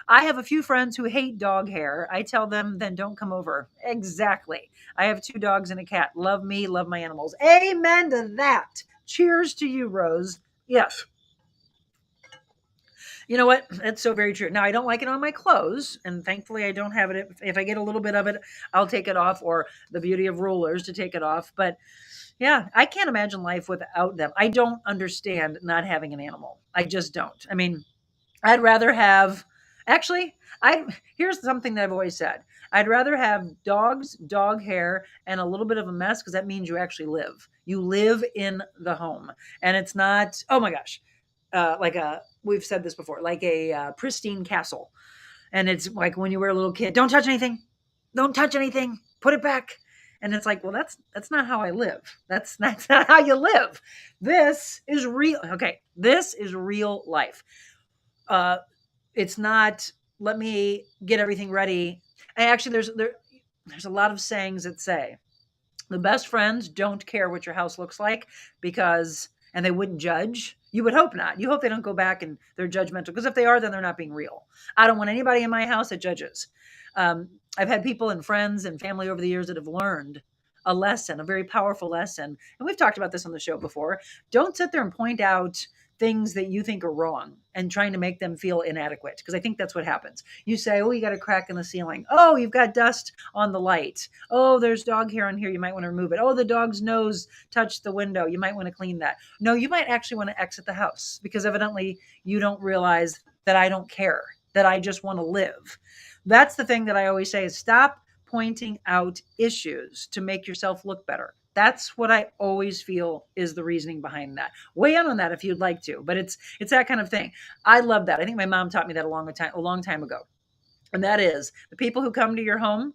I have a few friends who hate dog hair. I tell them, then don't come over. Exactly. I have 2 dogs and a cat. Love me, love my animals. Amen to that. Cheers to you, Rose. Yes. You know what? That's so very true. Now, I don't like it on my clothes, and thankfully I don't have it. If I get a little bit of it, I'll take it off, or the beauty of rollers to take it off. But yeah, I can't imagine life without them. I don't understand not having an animal. I just don't. I mean, I'd rather have, actually, here's something that I've always said. I'd rather have dogs, dog hair, and a little bit of a mess, because that means you actually live. You live in the home, and it's not, oh my gosh, we've said this before, like a pristine castle. And it's like when you were a little kid, don't touch anything, put it back. And it's like, well, that's not how I live. That's not how you live. This is real. Okay, this is real life. It's not, let me get everything ready. And actually, there's a lot of sayings that say the best friends don't care what your house looks like, and they wouldn't judge, You would hope not. You hope they don't go back and they're judgmental, because if they are, then they're not being real. I don't want anybody in my house that judges. I've had people and friends and family over the years that have learned a lesson, a very powerful lesson. And we've talked about this on the show before. Don't sit there and point out things that you think are wrong and trying to make them feel inadequate, because I think that's what happens. You say, oh, you got a crack in the ceiling. Oh, you've got dust on the light. Oh, there's dog hair on here. You might want to remove it. Oh, the dog's nose touched the window. You might want to clean that. No, you might actually want to exit the house, because evidently you don't realize that I don't care, that I just want to live. That's the thing that I always say, is stop pointing out issues to make yourself look better. That's what I always feel is the reasoning behind that. Weigh in on that if you'd like to, but it's that kind of thing. I love that. I think my mom taught me that a long time ago. And that is, the people who come to your home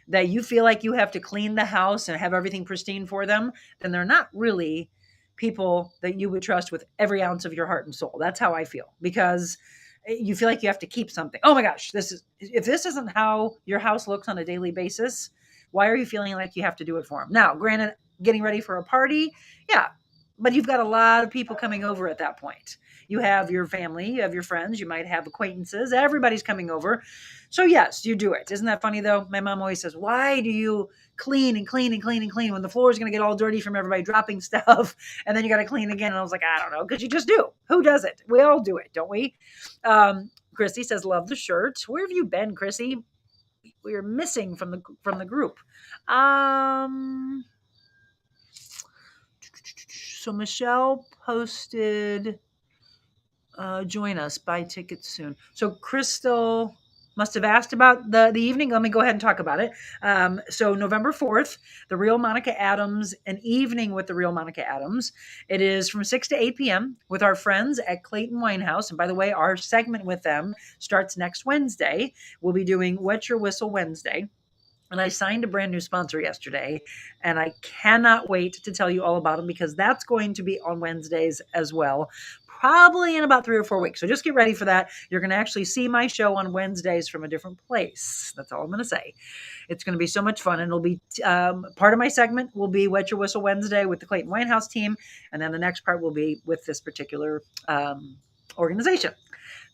that you feel like you have to clean the house and have everything pristine for them, then they're not really people that you would trust with every ounce of your heart and soul. That's how I feel, because you feel like you have to keep something. Oh my gosh, if this isn't how your house looks on a daily basis, why are you feeling like you have to do it for them? Now, granted, getting ready for a party, yeah, but you've got a lot of people coming over at that point. You have your family, you have your friends, you might have acquaintances, everybody's coming over. So yes, you do it. Isn't that funny though? My mom always says, why do you clean and clean and clean and clean when the floor is going to get all dirty from everybody dropping stuff, and then you got to clean again? And I was like, I don't know, because you just do. Who does it? We all do it, don't we? Chrissy says, love the shirt. Where have you been, Chrissy? We are missing from the group. So Michelle posted, join us, buy tickets soon. So Crystal must have asked about the evening. Let me go ahead and talk about it. So November 4th, the Real Monica Adams, an evening with the Real Monica Adams. It is from 6 to 8 p.m. with our friends at Clayton Winehouse. And by the way, our segment with them starts next Wednesday. We'll be doing Wet Your Whistle Wednesday. And I signed a brand new sponsor yesterday, and I cannot wait to tell you all about them, because that's going to be on Wednesdays as well, probably in about 3 or 4 weeks. So just get ready for that. You're going to actually see my show on Wednesdays from a different place. That's all I'm going to say. It's going to be so much fun. And it'll be part of my segment will be Wet Your Whistle Wednesday with the Clayton Winehouse team. And then the next part will be with this particular organization,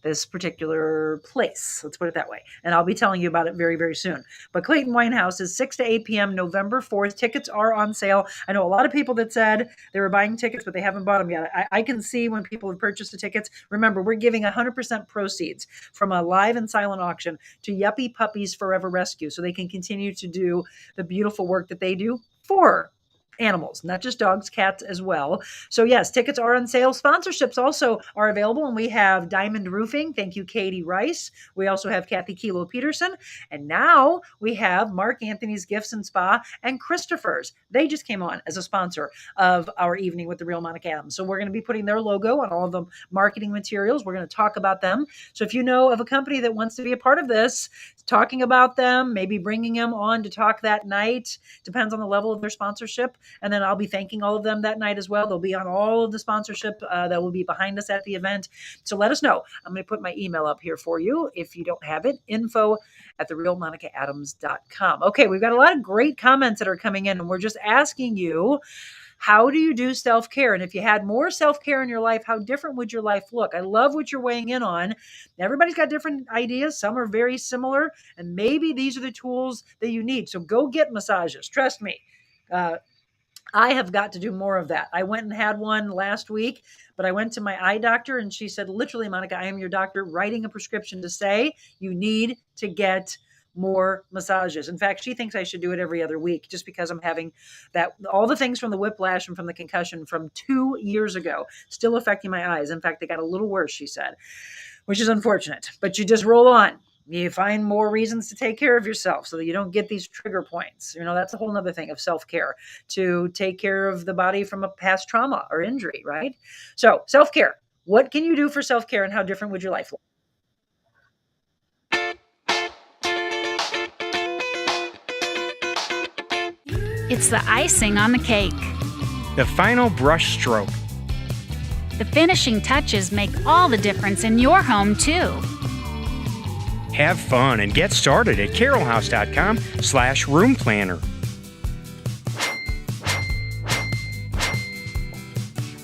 this particular place. Let's put it that way. And I'll be telling you about it very, very soon. But Clayton Winehouse is 6 to 8 p.m. November 4th. Tickets are on sale. I know a lot of people that said they were buying tickets, but they haven't bought them yet. I can see when people have purchased the tickets. Remember, we're giving 100% proceeds from a live and silent auction to Yuppie Puppies Forever Rescue, so they can continue to do the beautiful work that they do for animals, not just dogs, cats as well. So yes, tickets are on sale. Sponsorships also are available, and we have Diamond Roofing. Thank you, Katie Rice. We also have Kathy Kilo Peterson, and now we have Mark Anthony's Gifts and Spa and Christopher's. They just came on as a sponsor of our evening with the Real Monica Adams. So we're going to be putting their logo on all of the marketing materials. We're going to talk about them. So if you know of a company that wants to be a part of this, talking about them, maybe bringing them on to talk that night, depends on the level of their sponsorship. And then I'll be thanking all of them that night as well. They'll be on all of the sponsorship that will be behind us at the event. So let us know. I'm going to put my email up here for you if you don't have it, info@therealmonicaadams.com. Okay, we've got a lot of great comments that are coming in, and we're just asking you, how do you do self-care? And if you had more self-care in your life, how different would your life look? I love what you're weighing in on. Everybody's got different ideas. Some are very similar, and maybe these are the tools that you need. So go get massages. Trust me. I have got to do more of that. I went and had one last week, but I went to my eye doctor, and she said, literally, Monica, I am your doctor writing a prescription to say you need to get more massages. In fact, she thinks I should do it every other week, just because I'm having that, all the things from the whiplash and from the concussion from 2 years ago still affecting my eyes. In fact, they got a little worse, she said, which is unfortunate, but you just roll on. You find more reasons to take care of yourself so that you don't get these trigger points. You know, that's a whole nother thing of self-care, to take care of the body from a past trauma or injury, right? So self-care, what can you do for self-care, and how different would your life look? It's the icing on the cake. The final brush stroke. The finishing touches make all the difference in your home, too. Have fun and get started at carolhouse.com/room planner.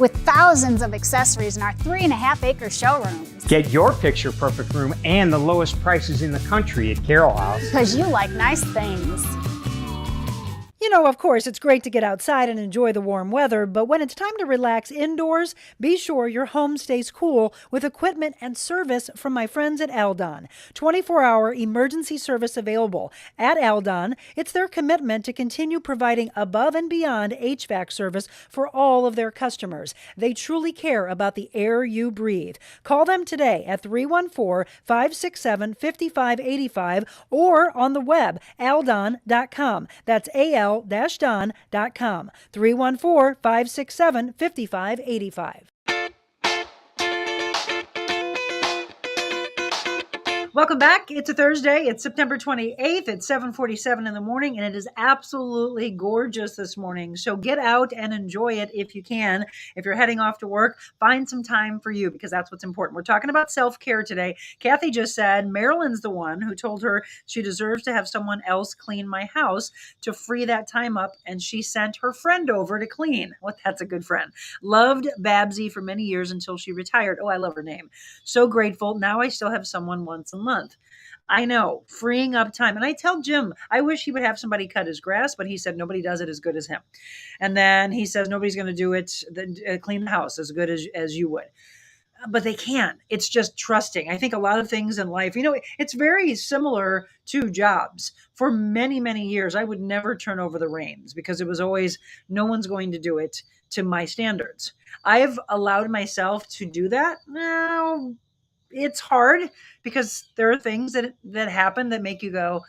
with thousands of accessories in our 3.5-acre showrooms. Get your picture perfect room and the lowest prices in the country at Carroll House. Because you like nice things. You know, of course, it's great to get outside and enjoy the warm weather, but when it's time to relax indoors, be sure your home stays cool with equipment and service from my friends at Aldon. 24-hour emergency service available. At Aldon, it's their commitment to continue providing above and beyond HVAC service for all of their customers. They truly care about the air you breathe. Call them today at 314-567-5585 or on the web, aldon.com. That's al-don.com, 314-567-5585. Welcome back. It's a Thursday. It's September 28th. It's 7:47 in the morning, and it is absolutely gorgeous this morning. So get out and enjoy it if you can. If you're heading off to work, find some time for you because that's what's important. We're talking about self-care today. Kathy just said Marilyn's the one who told her she deserves to have someone else clean my house to free that time up, and she sent her friend over to clean. Well, that's a good friend. Loved Babsy for many years until she retired. Oh, I love her name. So grateful. Now I still have someone once a month. I know, freeing up time. And I tell Jim, I wish he would have somebody cut his grass, but he said nobody does it as good as him. And then he says nobody's going to do it, clean the house as good as you would. But they can. It's just trusting. I think a lot of things in life, you know, it's very similar to jobs. For many, many years, I would never turn over the reins because it was always, no one's going to do it to my standards. I've allowed myself to do that. Now, it's hard because there are things that happen that make you go,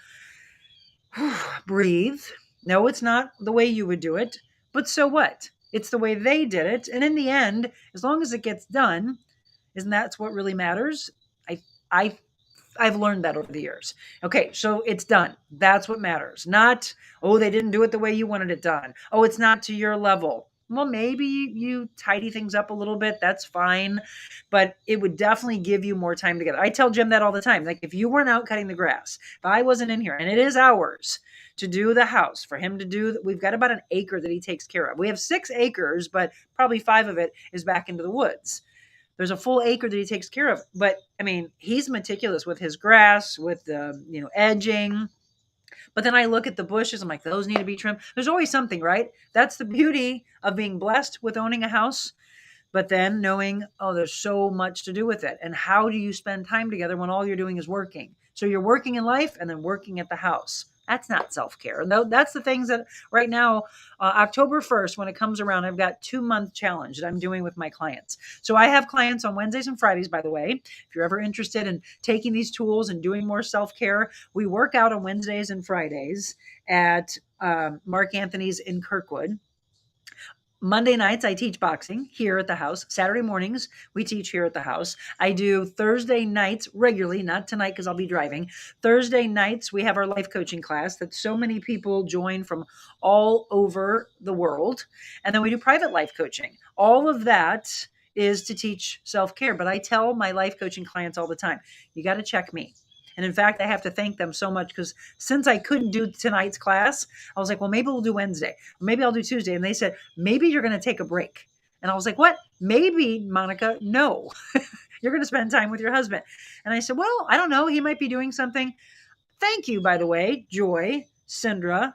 breathe. No, it's not the way you would do it, but so what? It's the way they did it. And in the end, as long as it gets done, isn't that what really matters? I've learned that over the years. Okay, so it's done. That's what matters. Not, oh, they didn't do it the way you wanted it done. Oh, it's not to your level. Well, maybe you tidy things up a little bit. That's fine. But it would definitely give you more time together. I tell Jim that all the time. Like, if you weren't out cutting the grass, if I wasn't in here, and it is hours to do the house, for him to do, we've got about an acre that he takes care of. We have 6 acres, but probably 5 of it is back into the woods. There's a full acre that he takes care of. But, I mean, he's meticulous with his grass, with the, edging. But then I look at the bushes. I'm like, those need to be trimmed. There's always something, right? That's the beauty of being blessed with owning a house. But then knowing, oh, there's so much to do with it. And how do you spend time together when all you're doing is working? So you're working in life and then working at the house. That's not self-care. And that's the things that right now, October 1st, when it comes around, I've got 2-month challenge that I'm doing with my clients. So I have clients on Wednesdays and Fridays, by the way. If you're ever interested in taking these tools and doing more self-care, we work out on Wednesdays and Fridays at Mark Anthony's in Kirkwood. Monday nights, I teach boxing here at the house. Saturday mornings, we teach here at the house. I do Thursday nights regularly, not tonight because I'll be driving. Thursday nights, we have our life coaching class that so many people join from all over the world. And then we do private life coaching. All of that is to teach self-care. But I tell my life coaching clients all the time, you got to check me. And in fact, I have to thank them so much because since I couldn't do tonight's class, I was like, well, maybe we'll do Wednesday. Or maybe I'll do Tuesday. And they said, maybe you're going to take a break. And I was like, what? Maybe, Monica? No. You're going to spend time with your husband. And I said, well, I don't know. He might be doing something. Thank you, by the way, Joy, Sindra,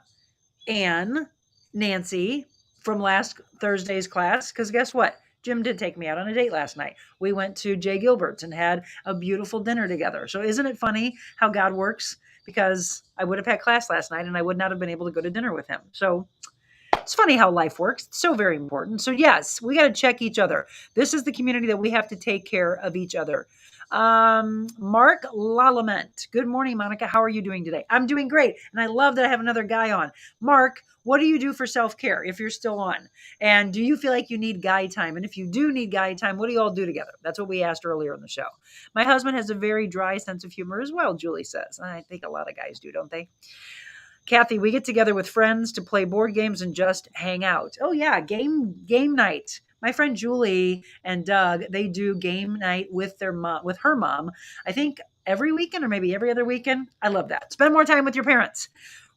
Anne, Nancy from last Thursday's class. Because guess what? Jim did take me out on a date last night. We went to Jay Gilbert's and had a beautiful dinner together. So isn't it funny how God works? Because I would have had class last night and I would not have been able to go to dinner with him. So it's funny how life works. It's so very important. So yes, we got to check each other. This is the community that we have to take care of each other. Mark Lalament. Good morning, Monica. How are you doing today? I'm doing great. And I love that I have another guy on. Mark, what do you do for self-care if you're still on? And do you feel like you need guy time? And if you do need guy time, what do you all do together? That's what we asked earlier in the show. My husband has a very dry sense of humor as well, Julie says. I think a lot of guys do, don't they? Kathy, we get together with friends to play board games and just hang out. Oh yeah, game night. My friend Julie and Doug, they do game night with their mom, with her mom. I think every weekend or maybe every other weekend. I love that. Spend more time with your parents.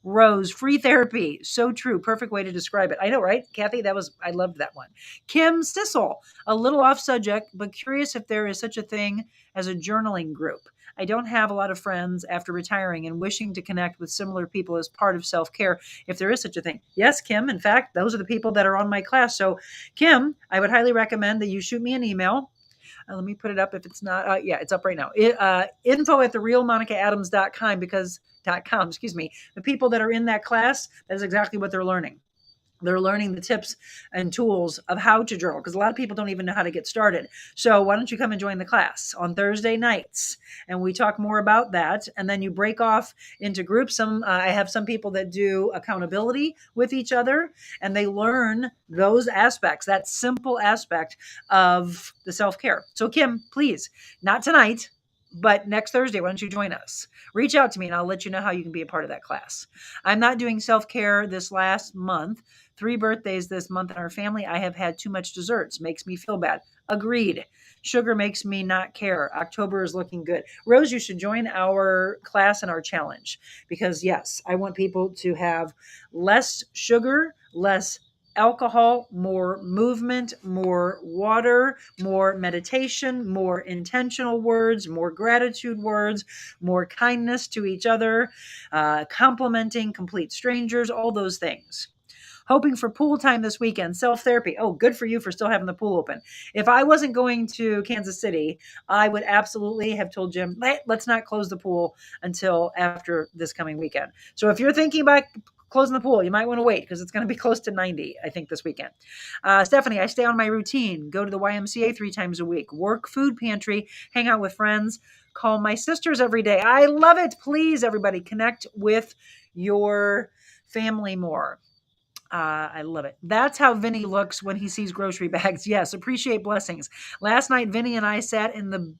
Rose, free therapy. So true. Perfect way to describe it. I know, right? Kathy, I loved that one. Kim Sissel, a little off subject, but curious if there is such a thing as a journaling group. I don't have a lot of friends after retiring and wishing to connect with similar people as part of self care, if there is such a thing. Yes, Kim. In fact, those are the people that are on my class. So, Kim, I would highly recommend that you shoot me an email. Let me put it up if it's not. Yeah, it's up right now. Info at therealmonicaadams.com .com, excuse me. The people that are in that class, that is exactly what they're learning. They're learning the tips and tools of how to journal because a lot of people don't even know how to get started. So why don't you come and join the class on Thursday nights and we talk more about that. And then you break off into groups. I have some people that do accountability with each other and they learn those aspects, that simple aspect of the self-care. So Kim, please, not tonight, but next Thursday, why don't you join us? Reach out to me and I'll let you know how you can be a part of that class. I'm not doing self-care this last month. 3 birthdays this month in our family. I have had too much desserts. Makes me feel bad. Agreed. Sugar makes me not care. October is looking good. Rose, you should join our class and our challenge because, yes, I want people to have less sugar, less alcohol, more movement, more water, more meditation, more intentional words, more gratitude words, more kindness to each other, complimenting complete strangers, all those things. Hoping for pool time this weekend, self-therapy. Oh, good for you for still having the pool open. If I wasn't going to Kansas City, I would absolutely have told Jim, let's not close the pool until after this coming weekend. So if you're thinking about closing the pool, you might want to wait because it's going to be close to 90, I think, this weekend. Stephanie, I stay on my routine, go to the YMCA 3 times a week, work food pantry, hang out with friends, call my sisters every day. I love it. Please, everybody, connect with your family more. I love it. That's how Vinny looks when he sees grocery bags. Yes, appreciate blessings. Last night, Vinny and I sat in the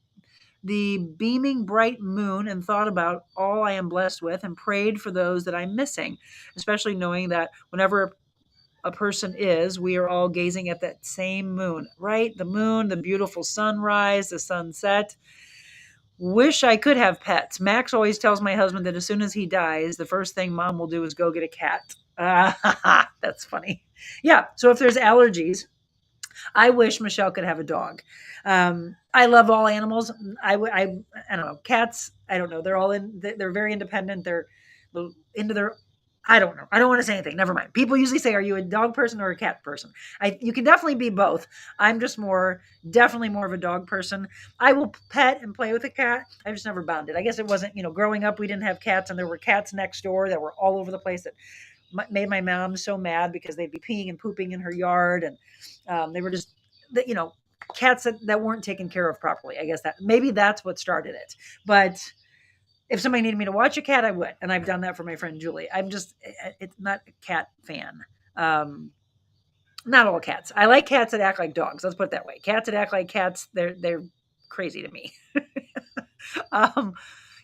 beaming bright moon and thought about all I am blessed with and prayed for those that I'm missing, especially knowing that whenever a person is, we are all gazing at that same moon, right? The moon, the beautiful sunrise, the sunset. Wish I could have pets. Max always tells my husband that as soon as he dies, the first thing mom will do is go get a cat. That's funny. Yeah. So if there's allergies, I wish Michelle could have a dog. I love all animals. I don't know. Cats, I don't know. They're very independent. They're into their, I don't know. I don't want to say anything. Never mind. People usually say, are you a dog person or a cat person? You can definitely be both. I'm just definitely more of a dog person. I will pet and play with a cat. I've just never bonded. I guess it wasn't, growing up, we didn't have cats and there were cats next door that were all over the place that made my mom so mad because they'd be peeing and pooping in her yard. And they were just, cats that weren't taken care of properly. I guess maybe that's what started it. But if somebody needed me to watch a cat, I would. And I've done that for my friend Julie. It's not a cat fan. Not all cats. I like cats that act like dogs. Let's put it that way. Cats that act like cats, they're crazy to me.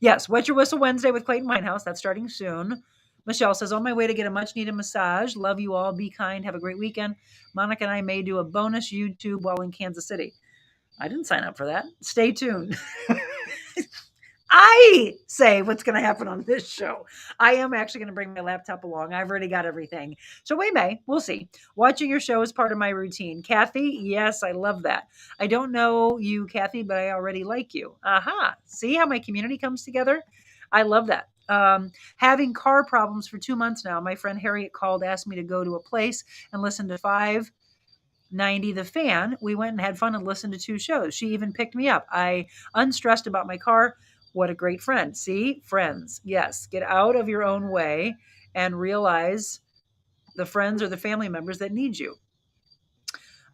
Yes, Wet Your Whistle Wednesday with Clayton Winehouse. That's starting soon. Michelle says, on my way to get a much needed massage. Love you all. Be kind. Have a great weekend. Monica and I may do a bonus YouTube while in Kansas City. I didn't sign up for that. Stay tuned. I say what's going to happen on this show. I am actually going to bring my laptop along. I've already got everything. So we may. We'll see. Watching your show is part of my routine. Kathy, yes, I love that. I don't know you, Kathy, but I already like you. Aha. See how my community comes together? I love that. Having car problems for 2 months now. My friend Harriet called, asked me to go to a place and listen to 590 The Fan. We went and had fun and listened to 2 shows. She even picked me up. I unstressed about my car. What a great friend. See, friends. Yes, get out of your own way and realize the friends or the family members that need you.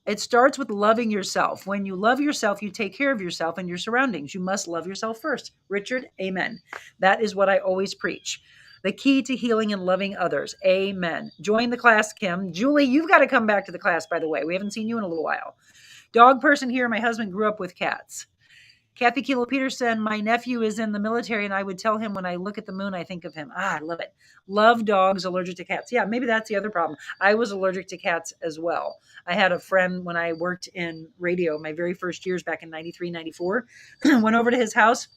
It starts with loving yourself. When you love yourself, you take care of yourself and your surroundings. You must love yourself first. Richard, amen. That is what I always preach. The key to healing and loving others. Amen. Join the class, Kim. Julie, you've got to come back to the class, by the way. We haven't seen you in a little while. Dog person here. My husband grew up with cats. Kathy Kilo Peterson, my nephew is in the military, and I would tell him when I look at the moon, I think of him. I love it. Love dogs, allergic to cats. Yeah, maybe that's the other problem. I was allergic to cats as well. I had a friend when I worked in radio, my very first years back in 93, 94, went over to his house.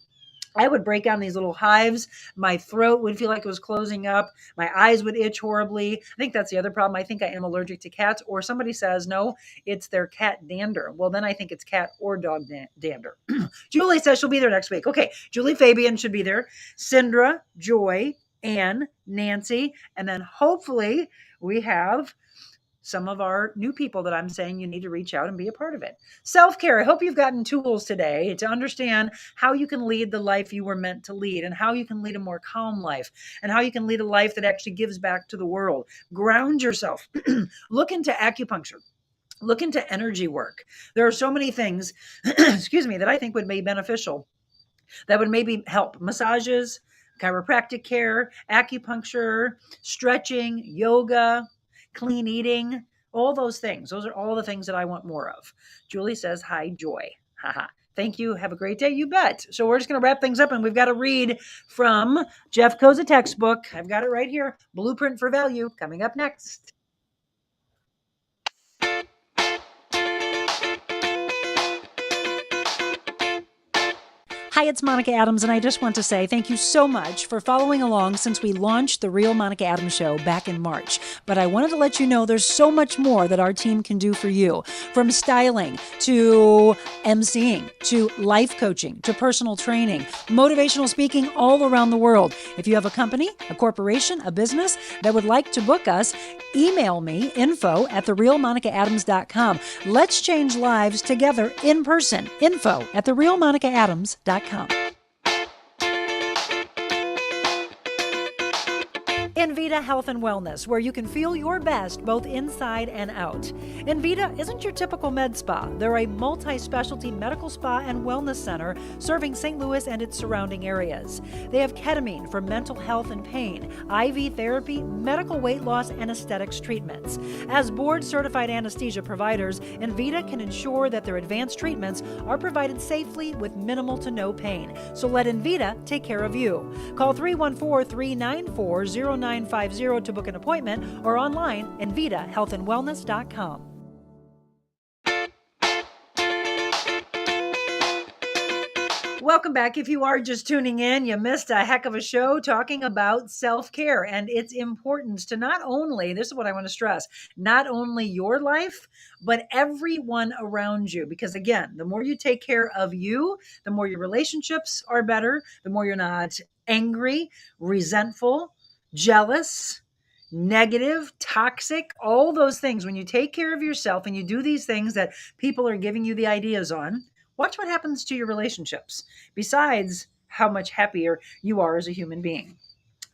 I would break out in these little hives. My throat would feel like it was closing up. My eyes would itch horribly. I think that's the other problem. I think I am allergic to cats. Or somebody says, no, it's their cat dander. Well, then I think it's cat or dog dander. Julie says she'll be there next week. Okay, Julie Fabian should be there. Cindra, Joy, Anne, Nancy, and then hopefully we have some of our new people that I'm saying you need to reach out and be a part of it. Self-care. I hope you've gotten tools today to understand how you can lead the life you were meant to lead, and how you can lead a more calm life, and how you can lead a life that actually gives back to the world. Ground yourself. Look into acupuncture. Look into energy work. There are so many things, excuse me, that I think would be beneficial, that would maybe help. Massages, chiropractic care, acupuncture, stretching, yoga, clean eating, all those things. Those are all the things that I want more of. Julie says, hi, Joy. Haha. Thank you. Have a great day. You bet. So we're just going to wrap things up, and we've got to read from Jeff Kozatek's book. I've got it right here. Blueprint for Value, coming up next. Hi, it's Monica Adams, and I just want to say thank you so much for following along since we launched The Real Monica Adams Show back in March. But I wanted to let you know there's so much more that our team can do for you, from styling to emceeing to life coaching to personal training, motivational speaking all around the world. If you have a company, a corporation, a business that would like to book us, email me, info@therealmonicaadams.com. Let's change lives together in person. info@therealmonicaadams.com. Envita Health and Wellness, where you can feel your best both inside and out. Envita isn't your typical med spa. They're a multi-specialty medical spa and wellness center serving St. Louis and its surrounding areas. They have ketamine for mental health and pain, IV therapy, medical weight loss, and aesthetics treatments. As board-certified anesthesia providers, Envita can ensure that their advanced treatments are provided safely with minimal to no pain. So let Envita take care of you. Call 314-394-0950 to book an appointment, or online envitahealthandwellness.com. Welcome back. If you are just tuning in, you missed a heck of a show talking about self-care and its importance to not only, this is what I want to stress, not only your life, but everyone around you. Because again, the more you take care of you, the more your relationships are better, the more you're not angry, resentful, jealous, negative, toxic, all those things. When you take care of yourself and you do these things that people are giving you the ideas on, watch what happens to your relationships, besides how much happier you are as a human being.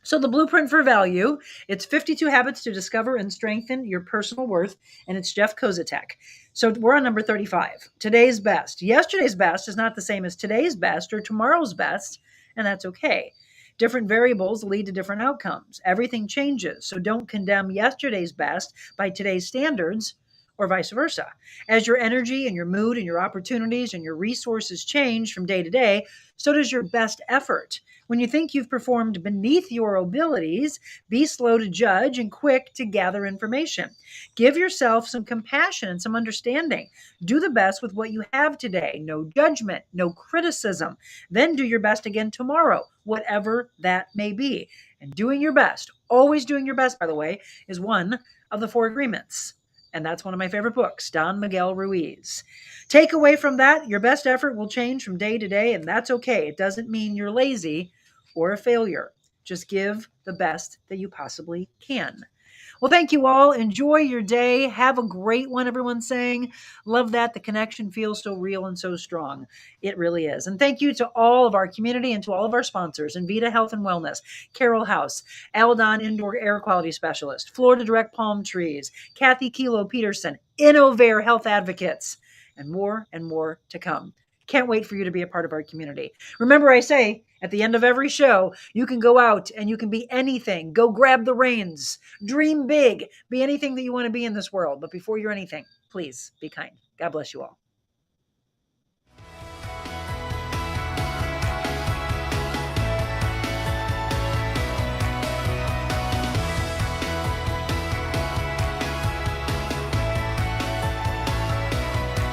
So the Blueprint for Value, it's 52 habits to discover and strengthen your personal worth, and it's Jeff Kozatek. So we're on number 35. Today's best. Yesterday's best is not the same as today's best or tomorrow's best, and that's okay. Different variables lead to different outcomes. Everything changes, so don't condemn yesterday's best by today's standards, or vice versa. As your energy and your mood and your opportunities and your resources change from day to day, so does your best effort. When you think you've performed beneath your abilities, be slow to judge and quick to gather information. Give yourself some compassion and some understanding. Do the best with what you have today. No judgment, no criticism. Then do your best again tomorrow, whatever that may be. And doing your best, always doing your best, by the way, is one of the 4 agreements. And that's one of my favorite books, Don Miguel Ruiz. Take away from that, your best effort will change from day to day, and that's okay. It doesn't mean you're lazy or a failure. Just give the best that you possibly can. Well, thank you all. Enjoy your day. Have a great one, everyone's saying. Love that. The connection feels so real and so strong. It really is. And thank you to all of our community and to all of our sponsors, Envita Health and Wellness, Carroll House, Aldon Indoor Air Quality Specialist, Florida Direct Palm Trees, Kathy Kilo Peterson, Innovare Health Advocates, and more to come. Can't wait for you to be a part of our community. Remember, I say at the end of every show, you can go out and you can be anything. Go grab the reins. Dream big. Be anything that you want to be in this world. But before you're anything, please be kind. God bless you all.